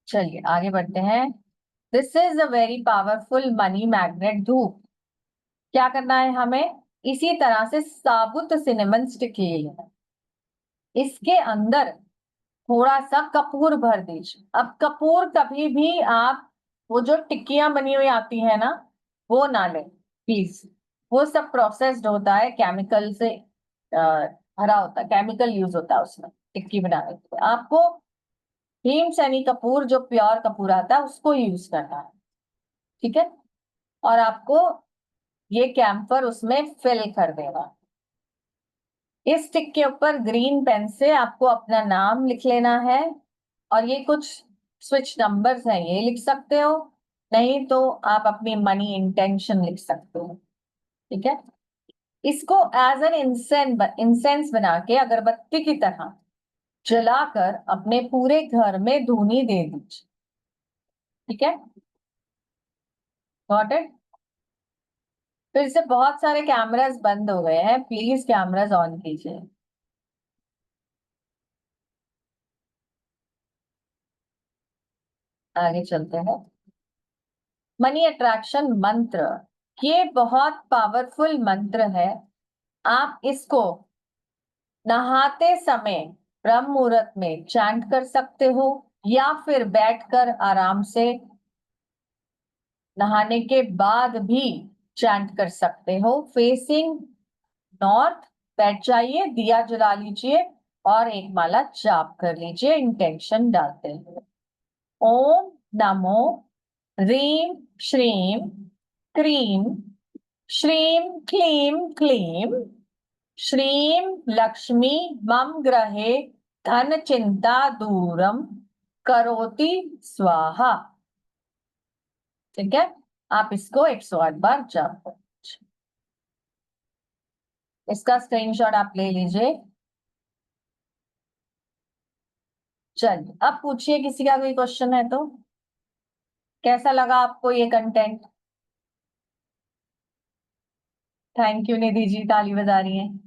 चलिए आगे बढ़ते हैं। This is a very powerful money magnet धूप। क्या करना है हमें, इसी तरह से साबुत सिनेमन स्टिक ले लेना, इसके अंदर थोड़ा सा कपूर भर दीजिए। अब कपूर कभी भी आप वो जो टिक्कियां बनी हुई आती है ना, वो ना लें प्लीज, वो सब प्रोसेस्ड होता है केमिकल से, हरा होता है, केमिकल यूज होता है उसमें टिक्की बनाने के लिए। आपको हीम सैनी कपूर जो प्योर कपूर आता है उसको यूज करना है, ठीक है। और आपको ये कैम्फर उसमें फिल कर देना। इस स्टिक के ऊपर ग्रीन पेन से आपको अपना नाम लिख लेना है, और ये कुछ स्विच नंबर्स हैं, ये लिख सकते हो, नहीं तो आप अपनी मनी इंटेंशन लिख सकते हो, ठीक है। इसको एज एन इंसेंस बना के अगरबत्ती की तरह जलाकर अपने पूरे घर में धूनी दे दीजिए, ठीक है। Got it. फिर से बहुत सारे कैमरास बंद हो गए हैं, प्लीज कैमरास ऑन कीजिए। आगे चलते हैं। मनी अट्रैक्शन मंत्र, ये बहुत पावरफुल मंत्र है। आप इसको नहाते समय ब्रह्म मुहूर्त में चैंट कर सकते हो, या फिर बैठकर आराम से नहाने के बाद भी चैंट कर सकते हो। फेसिंग नॉर्थ बैठ जाइए, दिया जला लीजिए और एक माला जाप कर लीजिए इंटेंशन डालते हुए। ओम नमो ह्रीं श्रीं क्रीं श्रीं क्लीं क्लीं श्रीं लक्ष्मी मम ग्रहे धन चिंता दूरम करोति स्वाहा, ठीक है। आप इसको 108 बार जाप करो। इसका स्क्रीनशॉट आप ले लीजिए। चलिए अब पूछिए, किसी का कोई क्वेश्चन है तो। कैसा लगा आपको ये content? Thank you Nidhi ji, ताली बजा रही हैं।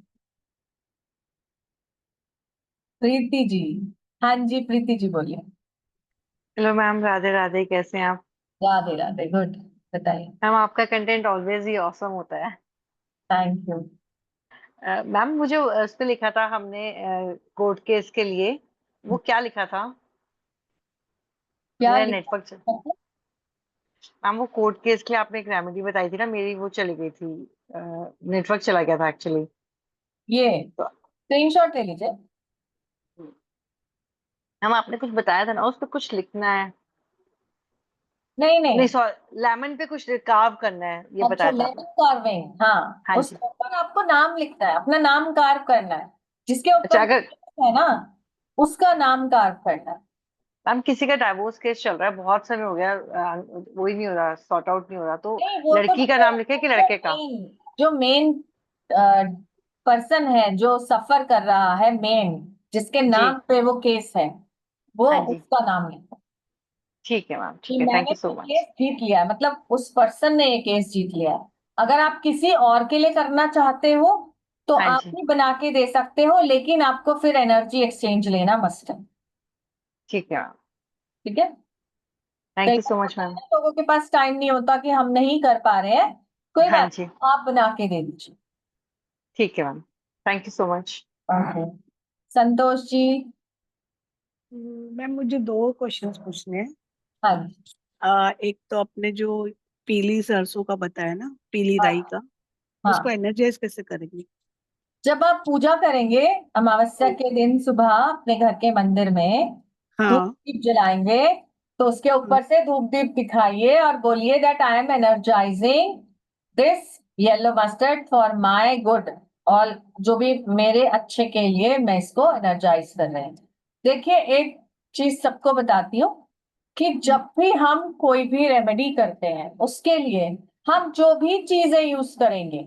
प्रीति जी, हाँ जी प्रीति जी बोलिए। हेलो मैम, राधे राधे, कैसे हैं आप? राधे राधे, गुड, बताइए। मैम आपका कंटेंट ऑलवेज ही ऑसम होता है। Thank you. मैम मुझे उस पे लिखा था हमने कोर्ट केस के लिए, वो क्या लिखा था? क्या मेरा लिखा? नेटवर्क मैम वो कोर्ट केस के लिए आपने एक रेमेडी बताई थी ना, मेरी वो चली गई थी, नेटवर्क चला गया था एक्चुअली। ये तो स्क्रीनशॉट ले लीजिए। मैम आपने कुछ बताया था ना, उस पे कुछ लिखना है। नहीं नहीं, नहीं सॉरी, लेमन पे कुछ कार्व करना है, ये अच्छा बताया था लेमन आपने। कार्विंग, हाँ हाँ जी। उसके ऊपर आपको नाम लिखना है, अपना नाम कार्व करना है, जिसके अच्छा ऊपर अगर है ना उसका नाम कार्व करना है। मैम किसी का डाइवोर्स केस चल रहा है, बहुत समय हो गया, वो ही नहीं हो रहा, सॉर्ट आउट नहीं हो रहा, तो नहीं वो तो लड़की का नाम लिखे कि लड़के का? जो मेन पर्सन है जो सफर कर रहा है, मेन जिसके जी। नाम पे वो केस है, वो हाँ जी, उसका नाम लिखो ठीक है मैम, कि ठीक है, थैंक मैंने यू ये सो मच। केस जीत लिया है, मतलब उस पर्सन ने ये केस जीत लिया है। अगर आप किसी और के लिए करना चाहते हो तो हाँ आप जी, भी बना के दे सकते हो, लेकिन आपको फिर एनर्जी एक्सचेंज लेना मस्ट है, ठीक है मैम, ठीक है। थैंक कई you so bar much ma'am. लोगों के पास टाइम नहीं होता कि हम नहीं कर पा रहे हैं, कोई हाँ बात जी, नहीं, आप बना के दे दीजिए। ठीक है ma'am, thank you so much. Okay, Santosh ji. Ma'am मुझे दो क्वेश्चंस पूछने हैं। हाँ जी। एक तो आपने जो पीली सरसों का बताया ना, पीली राई का, उसको हाँ, एनर्जाइज कैसे करेंगे? जब आप पूजा करेंगे अमावस्या के दिन सुबह अपने घर के मंदिर में धूप हाँ। दीप जलाएंगे, तो उसके ऊपर से धूप दीप दिखाइए और बोलिए that I am energising this yellow mustard for my good, और जो भी मेरे अच्छे के लिए मैं इसको एनर्जाइज कर रहे हैं। देखिए एक चीज सबको बताती हूँ कि जब भी हम कोई भी रेमेडी करते हैं उसके लिए हम जो भी चीजें यूज करेंगे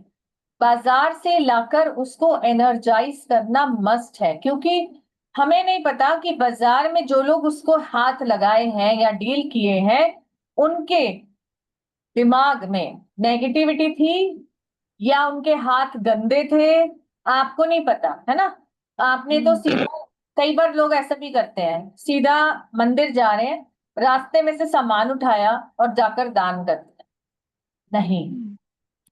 बाजार से लाकर उसको एनर्जाइज करना मस्ट है, क्योंकि हमें नहीं पता कि बाजार में जो लोग उसको हाथ लगाए हैं या डील किए हैं उनके दिमाग में नेगेटिविटी थी या उनके हाथ गंदे थे, आपको नहीं पता है ना। आपने तो सीधा, कई बार लोग ऐसा भी करते हैं, सीधा मंदिर जा रहे हैं, रास्ते में से सामान उठाया और जाकर दान कर दिया। नहीं,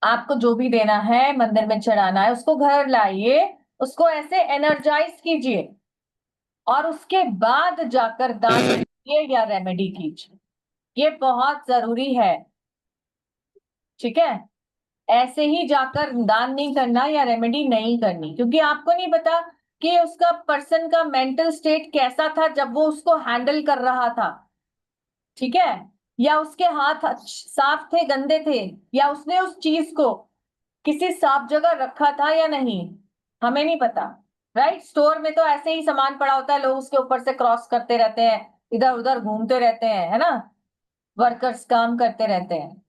आपको जो भी देना है मंदिर में चढ़ाना है उसको घर लाइए, उसको ऐसे एनर्जाइज कीजिए और उसके बाद जाकर दान कीजिए या रेमेडी कीजिए, ये बहुत जरूरी है, ठीक है। ऐसे ही जाकर दान नहीं करना या रेमेडी नहीं करनी, क्योंकि आपको नहीं पता कि उसका पर्सन का मेंटल स्टेट कैसा था जब वो उसको हैंडल कर रहा था, ठीक है, या उसके हाथ साफ थे गंदे थे, या उसने उस चीज को किसी साफ जगह रखा था या नहीं, हमें नहीं पता, राइट। स्टोर में तो ऐसे ही सामान पड़ा होता है, लोग उसके ऊपर से क्रॉस करते रहते हैं, इधर उधर घूमते रहते हैं, है ना, वर्कर्स काम करते रहते हैं।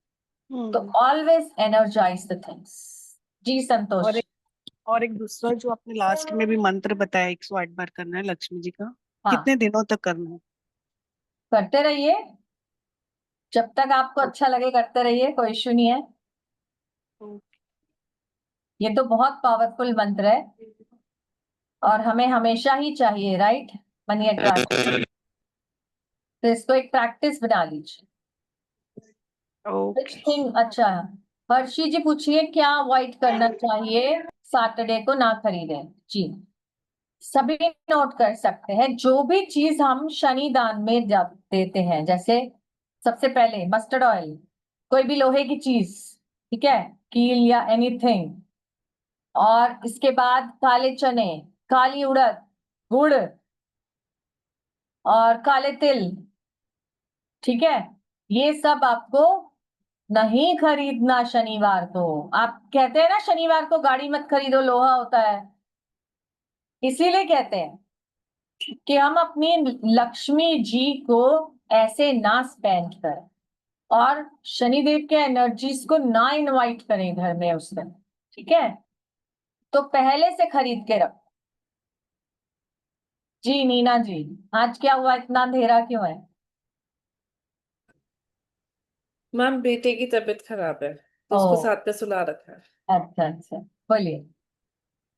तो ऑलवेज एनर्जाइज द थिंग्स। जी संतोष। और एक दूसरा जो आपने लास्ट में भी मंत्र बताया 108 बार करना है लक्ष्मी जी का, हाँ, कितने दिनों तक करना है? करते रहिए, जब तक आपको अच्छा लगे करते रहिए, कोई इश्यू नहीं है। ये तो बहुत पावरफुल मंत्र है और हमें हमेशा ही चाहिए, राइट, मनी अट्रैक्शन। तो इसको एक प्रैक्टिस बना लीजिए। Which thing, अच्छा, हर्षी जी पूछिए क्या अवॉइड करना चाहिए सैटरडे को ना खरीदें। जी, सभी नोट कर सकते हैं, जो भी चीज हम शनि दान में देते हैं, जैसे सबसे पहले मस्टर्ड ऑयल, कोई भी लोहे की चीज, ठीक है, कील या एनीथिंग, और इसके बाद काले चने, काली उड़द, गुड़ और काले तिल, ठीक है, ये सब आपको नहीं खरीदना शनिवार को। आप कहते हैं ना शनिवार को गाड़ी मत खरीदो, लोहा होता है, इसीलिए कहते हैं कि हम अपनी लक्ष्मी जी को ऐसे ना स्पेंड करें और शनिदेव के एनर्जीज को ना इनवाइट करें घर में उस दिन, ठीक है, तो पहले से खरीद के रखो। जी नीना जी, आज क्या हुआ, इतना अंधेरा क्यों है? मैम बेटे की तबीयत खराब है तो उसको साथ पे सुला रखा है। अच्छा अच्छा, बोलिए।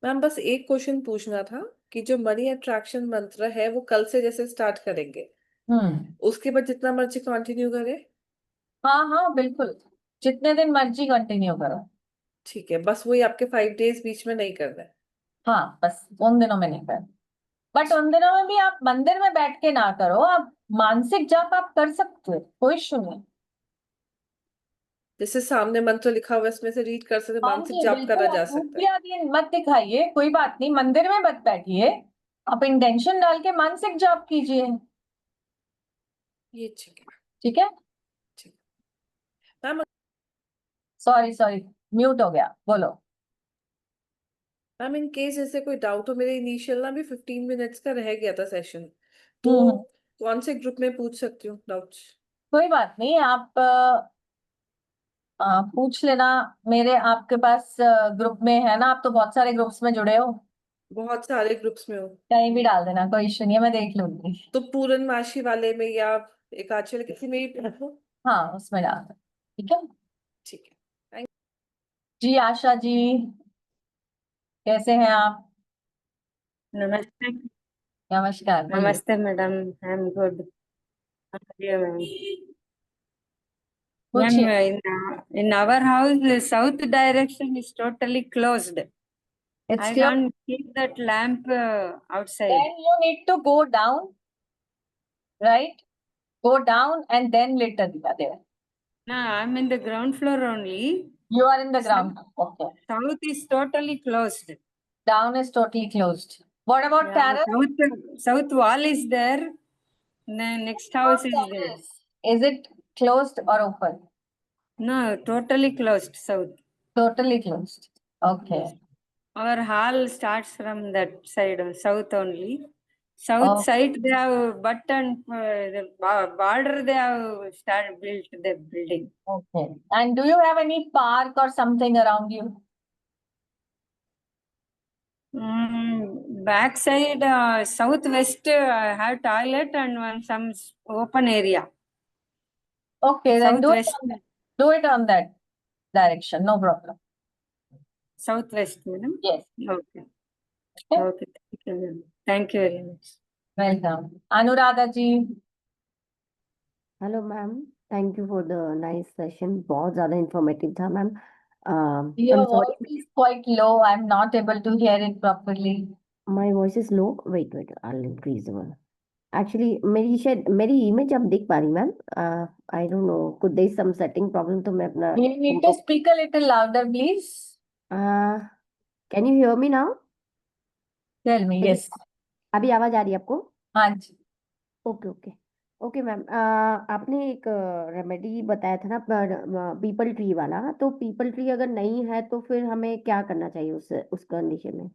मैम बस एक क्वेश्चन पूछना था कि जो मनी अट्रैक्शन मंत्र है वो कल से जैसे स्टार्ट करेंगे, उसके बाद जितना मर्जी कंटिन्यू करे? हाँ हाँ बिल्कुल, जितने दिन मर्जी कंटिन्यू करो। ठीक है, बस वही आपके 5 डेज बीच में नहीं करना है। हाँ, बस उन दिनों में नहीं करो, बट उन दिनों में भी आप मंदिर में बैठ के ना करो, आप मानसिक जाप आप कर सकते हो, कोई इशू नहीं। जैसे सामने मंत्र लिखा हुआ है इसमें से रीड कर सकते, हाँ मानसिक जी जाप बिल्कुल, करा आप जा धूप सकता भी है। आदि मत दिखाइए, कोई बात नहीं, मंदिर में मत बैठिए, आप इंटेंशन डाल के मानसिक जाप कीजिए, ये ठीक है। ठीक है। ठीक मैम। सॉरी सॉरी, म्यूट हो गया, बोलो। मैम इन केस जैसे कोई डाउट हो, मेरे इनिशियल ना भी 15 मिनट्स का रह गया था सेशन, तो कौन से ग्रुप में पूछ सकती हूँ डाउट्स? कोई बात नहीं, आप पूछ लेना, मेरे आपके पास ग्रुप में है ना, आप तो बहुत सारे ग्रुप्स में जुड़े हो, बहुत सारे ग्रुप्स में हो, कहीं भी डाल देना, कोई इशू नहीं है, मैं देख लूंगी। तो पूर्णमासी वाले में या एकाचल किसी में भी पूछो? हाँ उसमें डाल दो, ठीक है। ठीक है। जी आशा जी, कैसे हैं आप? नमस्ते। नमस्कार, बोलिए। नमस्ते madam, I am good. Ma'am पूछिए। in our house the south direction is totally closed. It's I closed. can't keep that lamp outside. Then you need to go down, right? Go down and then later diya there. No, I'm in the ground floor only. You are in the ground. Okay. South is totally closed. Down is totally closed. What about Yeah, terrace? south wall is there. The next house is there. Is it closed or open? No, totally closed south. Totally closed. Okay. Our hall starts from that side, south only. South side they have button the border they have built the building. Okay. And do you have any park or something around you? Back side southwest have toilet and some open area. Okay, then Southwest. do it on that direction, no problem. Southwest, madam? Yes. Okay. Okay. Thank you, madam. Thank you very much. Welcome. Anuradha ji. Hello ma'am, thank you for the nice session, बहुत ज़्यादा informative था ma'am. Your voice is quite low. I'm not able to hear it properly. My voice is low. Wait, I'll increase the one. Actually मेरी image अब दिख पा रही ma'am. I don't know, could there some setting problem, तो मैं अपना You need to उनको speak a little louder, please. Can you hear me now? Tell me, yes. अभी आवाज आ रही है आपको? हाँ जी। ओके ओके ओके मैम, आपने एक रेमेडी बताया था ना, पीपल ट्री वाला। तो पीपल ट्री अगर नहीं है तो फिर हमें क्या करना चाहिए उस कंडीशन में?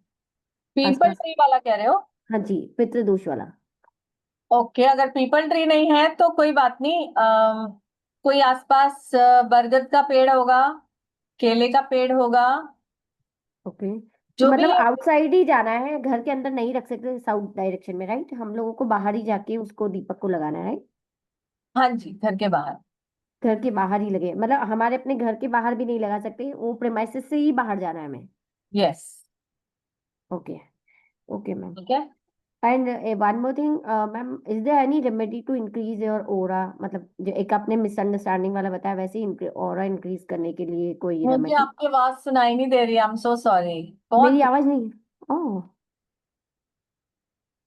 पीपल आसपास, ट्री वाला कह रहे हो? हाँ जी, पितृदोष वाला। ओके, अगर पीपल ट्री नहीं है तो कोई बात नहीं। कोई आसपास बरगद का पेड़ होगा, केले का पेड़ होगा, ओके, तो जो भी मतलब है। आउटसाइड ही जाना है, घर के अंदर नहीं रख सकते साउथ डायरेक्शन में, राइट? हम लोगों को बाहर ही जाके उसको दीपक को लगाना है, राइट? हाँ जी, घर के बाहर। घर के बाहर ही लगे, मतलब हमारे अपने घर के बाहर भी नहीं लगा सकते, वो प्रेमाइसेस से ही बाहर जाना है हमें। यस। Okay okay ma'am. ठीक है। And one more thing ma'am, is there any remedy to increase your aura? मतलब जो एक आपने मिसअंडरस्टैंडिंग वाला बताया, वैसे ही ओरा इंक्रीज करने के लिए कोई मुझे रेमेडी? आपकी आवाज सुनाई नहीं दे रही, आई एम सो सॉरी। मेरी बहुत। आवाज नहीं? ओह,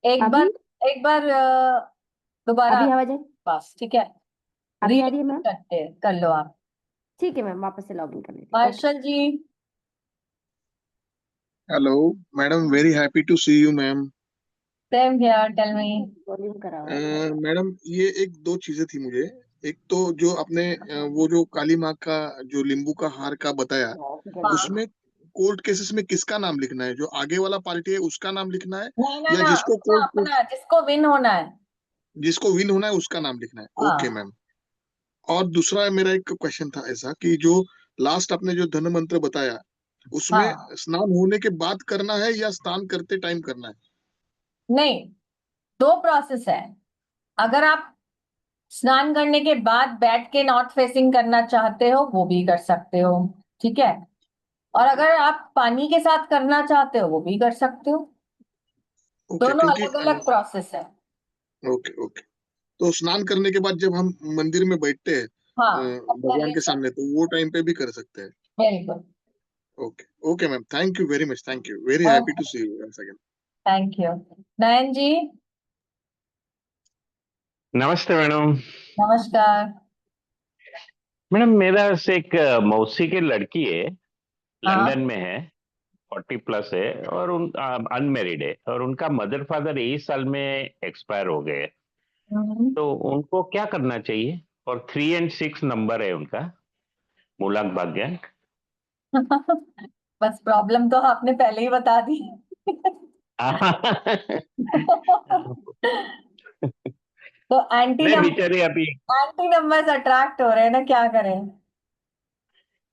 एक अभी बार, एक बार दोबारा अभी आवाज है? बस, ठीक है। अभी आ रही है मैम? करते कर लो आप। ठीक है मैम, वापस से लॉग इन कर लेती हूँ। Okay. Harshal ji. Hello madam, very happy to see you ma'am. Same here, tell me. Volume कराओ। मैडम ये एक दो चीजें थी मुझे। एक तो जो आपने वो जो काली माँ का जो नींबू का हार का बताया, हाँ। उसमें कोर्ट केसेस में किसका नाम लिखना है? जो आगे वाला पार्टी है उसका नाम लिखना है, नहीं ना या ना, जिसको अपना अपना, जिसको विन होना है। जिसको विन होना है उसका नाम लिखना है? ओके हाँ। मैम। और दूसरा मेरा एक क्वेश्चन था ऐसा कि जो लास्ट आपने जो धन मंत्र बताया, उसमें हाँ, स्नान होने के बाद करना है या स्नान करते टाइम करना है? नहीं, दो प्रोसेस है। अगर आप स्नान करने के बाद बैठ के नॉर्थ फेसिंग करना चाहते हो वो भी कर सकते हो, ठीक है। और अगर आप पानी के साथ करना चाहते हो वो भी कर सकते हो। ओके, दोनों क्योंकि अलग अलग प्रोसेस है। ओके ओके, तो स्नान करने के बाद जब हम मंदिर में बैठते हैं हाँ, अपना भगवान के लेके। सामने, तो वो टाइम पे भी कर सकते हैं? Very good. Okay okay ma'am, thank you very much, thank you, very happy to see you once again. Thank you. Nayan ji. नमस्ते मैडम। नमस्कार। मैडम मेरा से एक मौसी की लड़की है, हाँ। लंदन में है, 40+ है, और उन अनमेरिड है, और उनका मदर फादर इस साल में एक्सपायर हो गए। तो उनको क्या करना चाहिए? और 3 और 6 नंबर है उनका, मूलांक भाग्य। बस प्रॉब्लम तो आपने पहले ही बता दी। तो नहीं बेचारी अभी, एंटी नंबर्स अट्रैक्ट हो रहे हैं ना, क्या करें।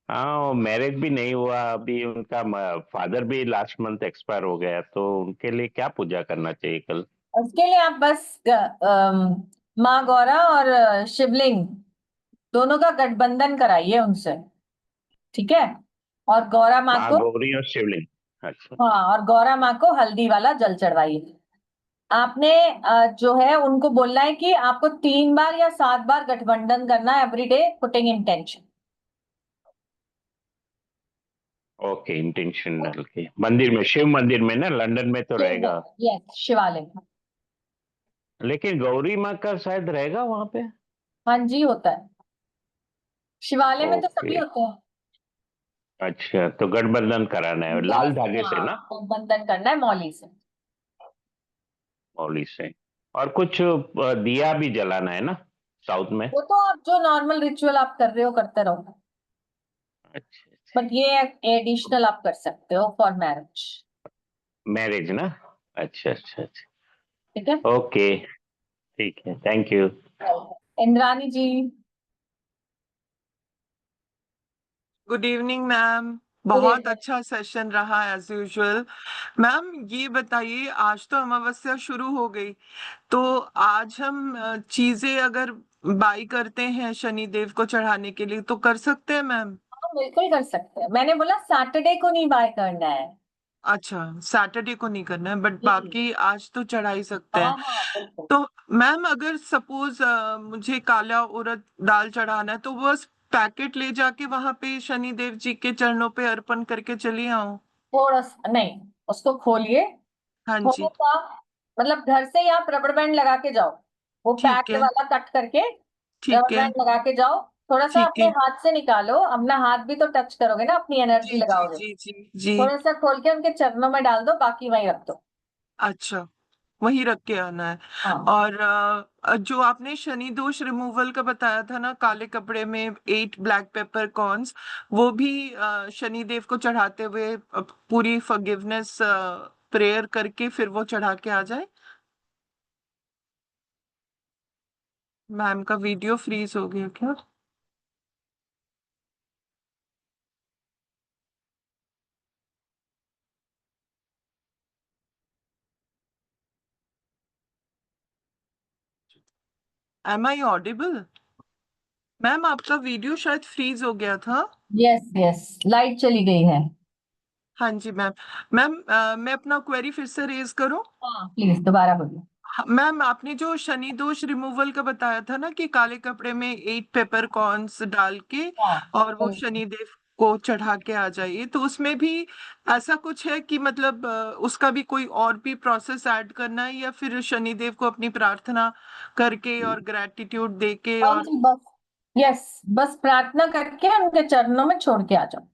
हाँ, मैरिज भी नहीं हुआ अभी, उनका फादर भी लास्ट मंथ एक्सपायर हो गया, तो उनके लिए क्या पूजा करना चाहिए कल? उसके लिए आप बस माँ गौरा और शिवलिंग दोनों का गठबंधन कराइए उनसे, ठीक है। और गौरा माँ माँ को, गौरी और शिवलिंग। अच्छा। हाँ, और गौरा माँ को हल्दी वाला जल चढ़वाइए। आपने जो है उनको बोलना है कि आपको 3 बार या 7 बार गठबंधन करना है, everyday putting intention. Okay, intentional के मंदिर में, शिव मंदिर में ना, लंदन में तो रहेगा। यस, शिवालय। लेकिन गौरी माँ का शायद रहेगा वहां पे। हाँ जी, होता है शिवालय में, तो सभी ओके, होते हैं। अच्छा, तो गठबंधन कराना है लाल Yes, धागे से हाँ, ना, गठबंधन करना है मौली से। मौली से। और कुछ दिया भी जलाना है ना साउथ में? वो तो आप जो नॉर्मल रिचुअल आप कर रहे हो करते रहो, अच्छा, बट ये एडिशनल आप कर सकते हो फॉर मैरिज। मैरिज ना? अच्छा अच्छा अच्छा, ठीक है। ओके, ठीक है, thank you. Indrani ji. Good evening ma'am, Good बहुत evening. अच्छा सेशन रहा एज यूजुअल। मैम ये बताइए, आज तो अमावस्या शुरू हो गई, तो आज हम चीजें अगर बाई करते हैं शनिदेव को चढ़ाने के लिए तो कर सकते हैं मैम? हाँ, बिल्कुल कर सकते हैं। मैंने बोला सैटरडे को नहीं बाय करना है। अच्छा, सैटरडे को नहीं करना है, बट जी। बाकी आज तो चढ़ा ही सकते हाँ हैं। हाँ, बिल्कुल। तो मैम अगर सपोज मुझे काला उड़द दाल चढ़ाना है, तो बस पैकेट ले जाके वहां पे शनिदेव जी के चरणों पे अर्पण करके चली आऊं? थोड़ा सा नहीं, उसको खोलिए, हाँ थोड़ा जी। सा मतलब घर से ही आप रबड़ बैंड लगा के जाओ, वो ठीक पैड है, वाला कट करके ठीक रबड़ है, बैंड लगा के जाओ। थोड़ा सा ठीक अपने है। हाथ से निकालो, अपना हाथ भी तो टच करोगे ना, अपनी एनर्जी जी, जी, लगाओगे। जी, जी, जी। थोड़ा सा खोल के उनके चरणों में डाल दो, बाकी वहीं रख दो। अच्छा, वहीं रख के आना है। हाँ और जो आपने शनि दोष रिमूवल का बताया था ना, काले कपड़े में 8 ब्लैक पेपर कॉर्न्स, वो भी शनि देव को चढ़ाते हुए पूरी फॉरगिवनेस प्रेयर करके फिर वो चढ़ा के आ जाए। मैम का वीडियो फ्रीज हो गया क्या? Am I audible? मैम आपका वीडियो शायद फ्रीज हो गया था। यस यस, लाइट चली गई है। हाँ जी मैम। मैम मैं अपना क्वेरी फिर से रेज करूं? हाँ प्लीज दोबारा बोलिए। हाँ, मैम आपने जो शनि दोष रिमूवल का बताया था ना कि काले कपड़े में 8 पेपर कॉर्न्स डाल के हाँ और वो शनि देव को चढ़ा के आ जाइए, तो उसमें भी ऐसा कुछ है कि मतलब उसका भी कोई और भी प्रोसेस ऐड करना है, या फिर शनि देव को अपनी प्रार्थना करके और ग्रेटिट्यूड दे के हाँ और जी बस, यस बस प्रार्थना करके उनके चरणों में छोड़ के आ जाओ।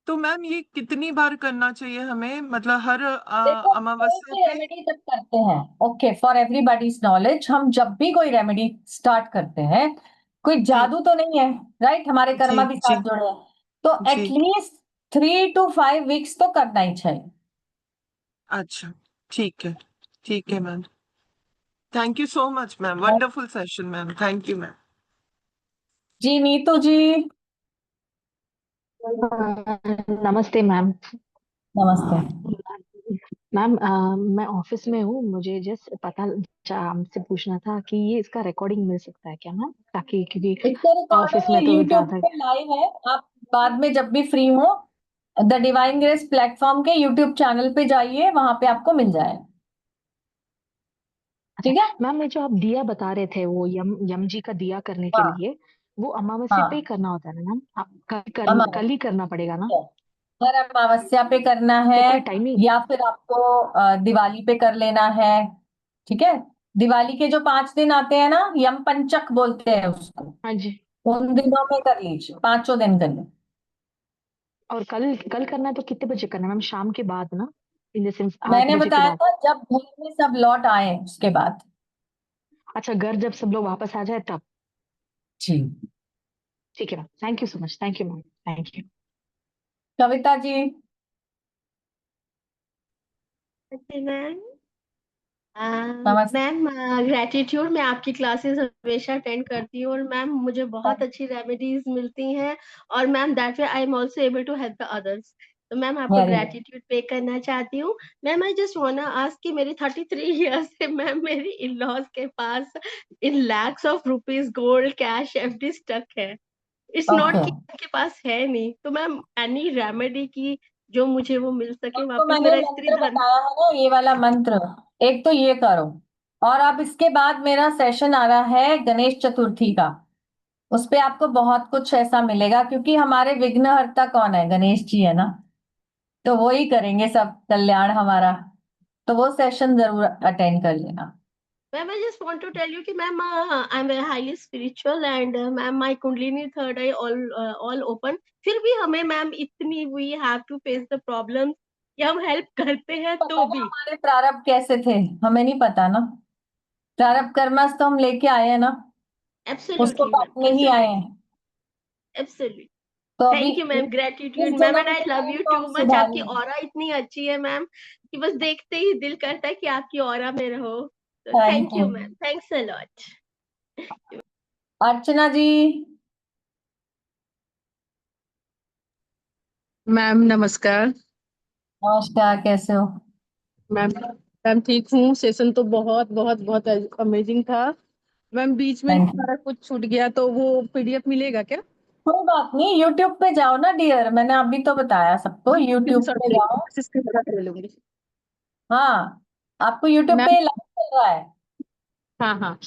तो मैम ये कितनी बार करना चाहिए हमें, मतलब हर देखो कोई अमावस्या भी पे? रेमेडी जब करते हैं, ओके फॉर एवरीबॉडीज नॉलेज, हम जब भी कोई रेमेडी स्टार्ट करते हैं, कोई जी, जादू तो नहीं है, राइट? हमारे जी, कर्मा भी जी, साथ जुड़े हैं, तो जी। एटलीस्ट 3 to 5 weeks तो करना ही चाहिए। अच्छा, ठीक है ma'am. Thank you so much ma'am, wonderful session ma'am, thank you ma'am. जी नीतू जी। नमस्ते मैम। नमस्ते। मैम मैं ऑफिस में हूँ, मुझे जस्ट पता आपसे पूछना था कि ये इसका रिकॉर्डिंग मिल सकता है क्या मैम, ताकि क्योंकि इसका ऑफिस में रिकॉर्डिंग तो यूट्यूब ज्यादा। पे लाइव है, आप बाद में जब भी फ्री हो द डिवाइन ग्रेस प्लेटफॉर्म के यूट्यूब चैनल पे जाइए, वहां पे आपको मिल जाएगा। अच्छा ठीक है। मैम, ये जो आप दिया बता रहे थे वो यम जी का दिया करने के हाँ लिए, वो अमावस्या पे ही हाँ, करना होता है ना मैम? कल ही अमावस्या करना पड़ेगा ना? हर अमावस्या पे करना है, तो कोई टाइमिंग? या फिर आपको दिवाली पे कर लेना है। ठीक है, दिवाली के जो 5 दिन आते हैं ना, यम पंचक बोलते हैं उसको, हाँ जी। उन दिनों में कर लीजिए, 5 दिन कर लीजिए। और कल कल करना है तो कितने बजे करना है मैम? शाम के बाद ना, इन द सेंस 8 मैंने बजे के बताया बाद? था जब घर में सब लौट आए उसके बाद। अच्छा, घर जब सब लोग वापस आ जाए तब? जी। ठीक है ma'am, thank you so much, thank you ma'am, thank you. Kavita ji. Ma'am नमस्ते। मैम ग्रेटिट्यूड, मैं आपकी क्लासेस हमेशा अटेंड करती हूँ और मैम मुझे बहुत अच्छी रेमेडीज मिलती हैं, और ma'am that way I am also able to help the others. तो मैम आपको वेरी गुड। ग्रेटिट्यूड पे करना चाहती हूँ। Ma'am I just want ask कि मेरी 33 इयर्स से मैम मेरी इन लॉज के पास in lakhs of rupees gold cash FD stuck है। इट्स नॉट ओके, कि उनके पास है नहीं, तो मैम एनी रेमेडी की जो मुझे वो मिल सके आपको वापस मैंने मेरा स्त्री मंत्र धन। बताया है ना, ये वाला मंत्र, एक तो ये करो, और अब इसके बाद मेरा सेशन आ रहा है गणेश चतुर्थी का, उस पे आपको बहुत कुछ ऐसा मिलेगा, क्योंकि हमारे विघ्नहर्ता कौन है? गणेश जी है ना, तो वो ही करेंगे सब कल्याण हमारा, तो वो सेशन जरूर अटेंड कर लेना। Ma'am, I just want to tell you कि ma'am I'm very highly spiritual and ma'am my kundalini third eye all open। फिर भी हमें मैम इतनी we have to face the problems कि हम हेल्प करते हैं पता तो है भी। हमारे प्रारब्ध कैसे थे? हमें नहीं पता ना, प्रारब्ध कर्मस तो हम लेके आए हैं ना, उसको Absolutely तो मैम, अपने ही आए absolutely, हैं। absolutely। तो अभी थैंक यू मैम, इस ग्रेटिट्यूड मैम, एंड जन्म आई से लव नहीं यू तो टू हम मच। आपकी सुधारेंगे। ऑरा इतनी अच्छी है मैम कि बस देखते ही दिल करता है कि आपकी ऑरा में रहो। तो thank thank you. You ma'am, thanks a lot. Archana ji. Ma'am नमस्कार। नमस्कार, कैसे हो? मैम मैम ठीक हूँ। सेशन तो बहुत बहुत बहुत अमेजिंग था मैम। बीच में थैंक यू। सारा कुछ छूट गया, तो वो पीडीएफ मिलेगा क्या? कोई बात नहीं, यूट्यूब पे जाओ ना डियर, मैंने अभी तो बताया सबको, यूट्यूब पे जाओ। ले लूंगी। हाँ, आपको यूट्यूब मैम पे लाइव चल रहा है। हाँ हाँ,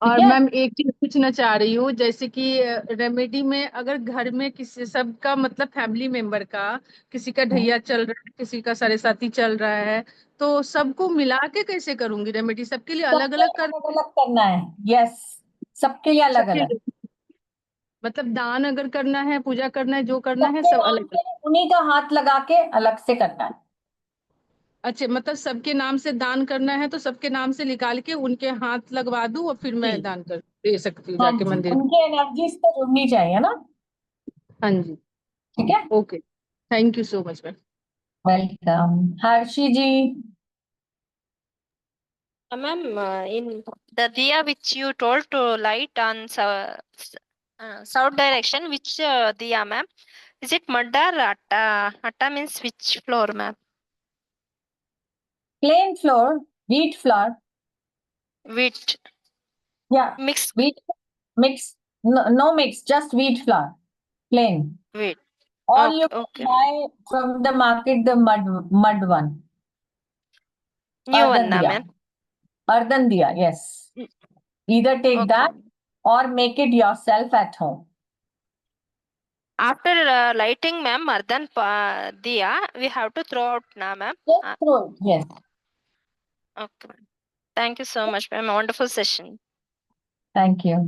और है। मैम एक चीज पूछना चाह रही हूँ, जैसे कि रेमेडी में अगर घर में किसी सबका मतलब फैमिली मेंबर का किसी का ढैया चल रहा है, किसी का साढ़े चल रहा है, तो सबको मिला के कैसे करूंगी रेमेडी? सबके लिए अलग सबके अलग कर अलग अलग करना है। यस, सबके लिए अलग सबके अलग। लिए मतलब दान अगर करना है, पूजा करना है, जो करना है सबके सब नाम अलग अलग। से उन्हीं का हाथ लगा के अलग से करना है। अच्छा, मतलब सबके नाम से दान करना है तो सबके नाम से निकाल के उनके हाथ लगवा दूं और फिर मैं जी, दान कर दे सकती हूँ हाँ जाके जी, मंदिर में? उनकी एनर्जीज तो जुड़नी चाहिए ना। हाँ जी, ठीक है, okay, thank you so much ma'am. Welcome. Harshi ji. Ma'am, in the diya which you told to light on south direction, which diya, ma'am? Is it mud or atta? Atta means which floor, ma'am? Plain flour, wheat flour. Wheat Yeah, mix wheat mix. No, no mix, just wheat flour, plain. wheat. Or you Okay, can okay. buy from the market the mud one. New one, Ardan na, diya. ma'am? Ardan diya, yes. Mm, Either take okay. that or make it yourself at home. After lighting, ma'am, Ardhan diya, we have to throw out, na, ma'am? Just throw it, yes. Okay, ma'am. Thank you so much, ma'am. Wonderful session. Thank you.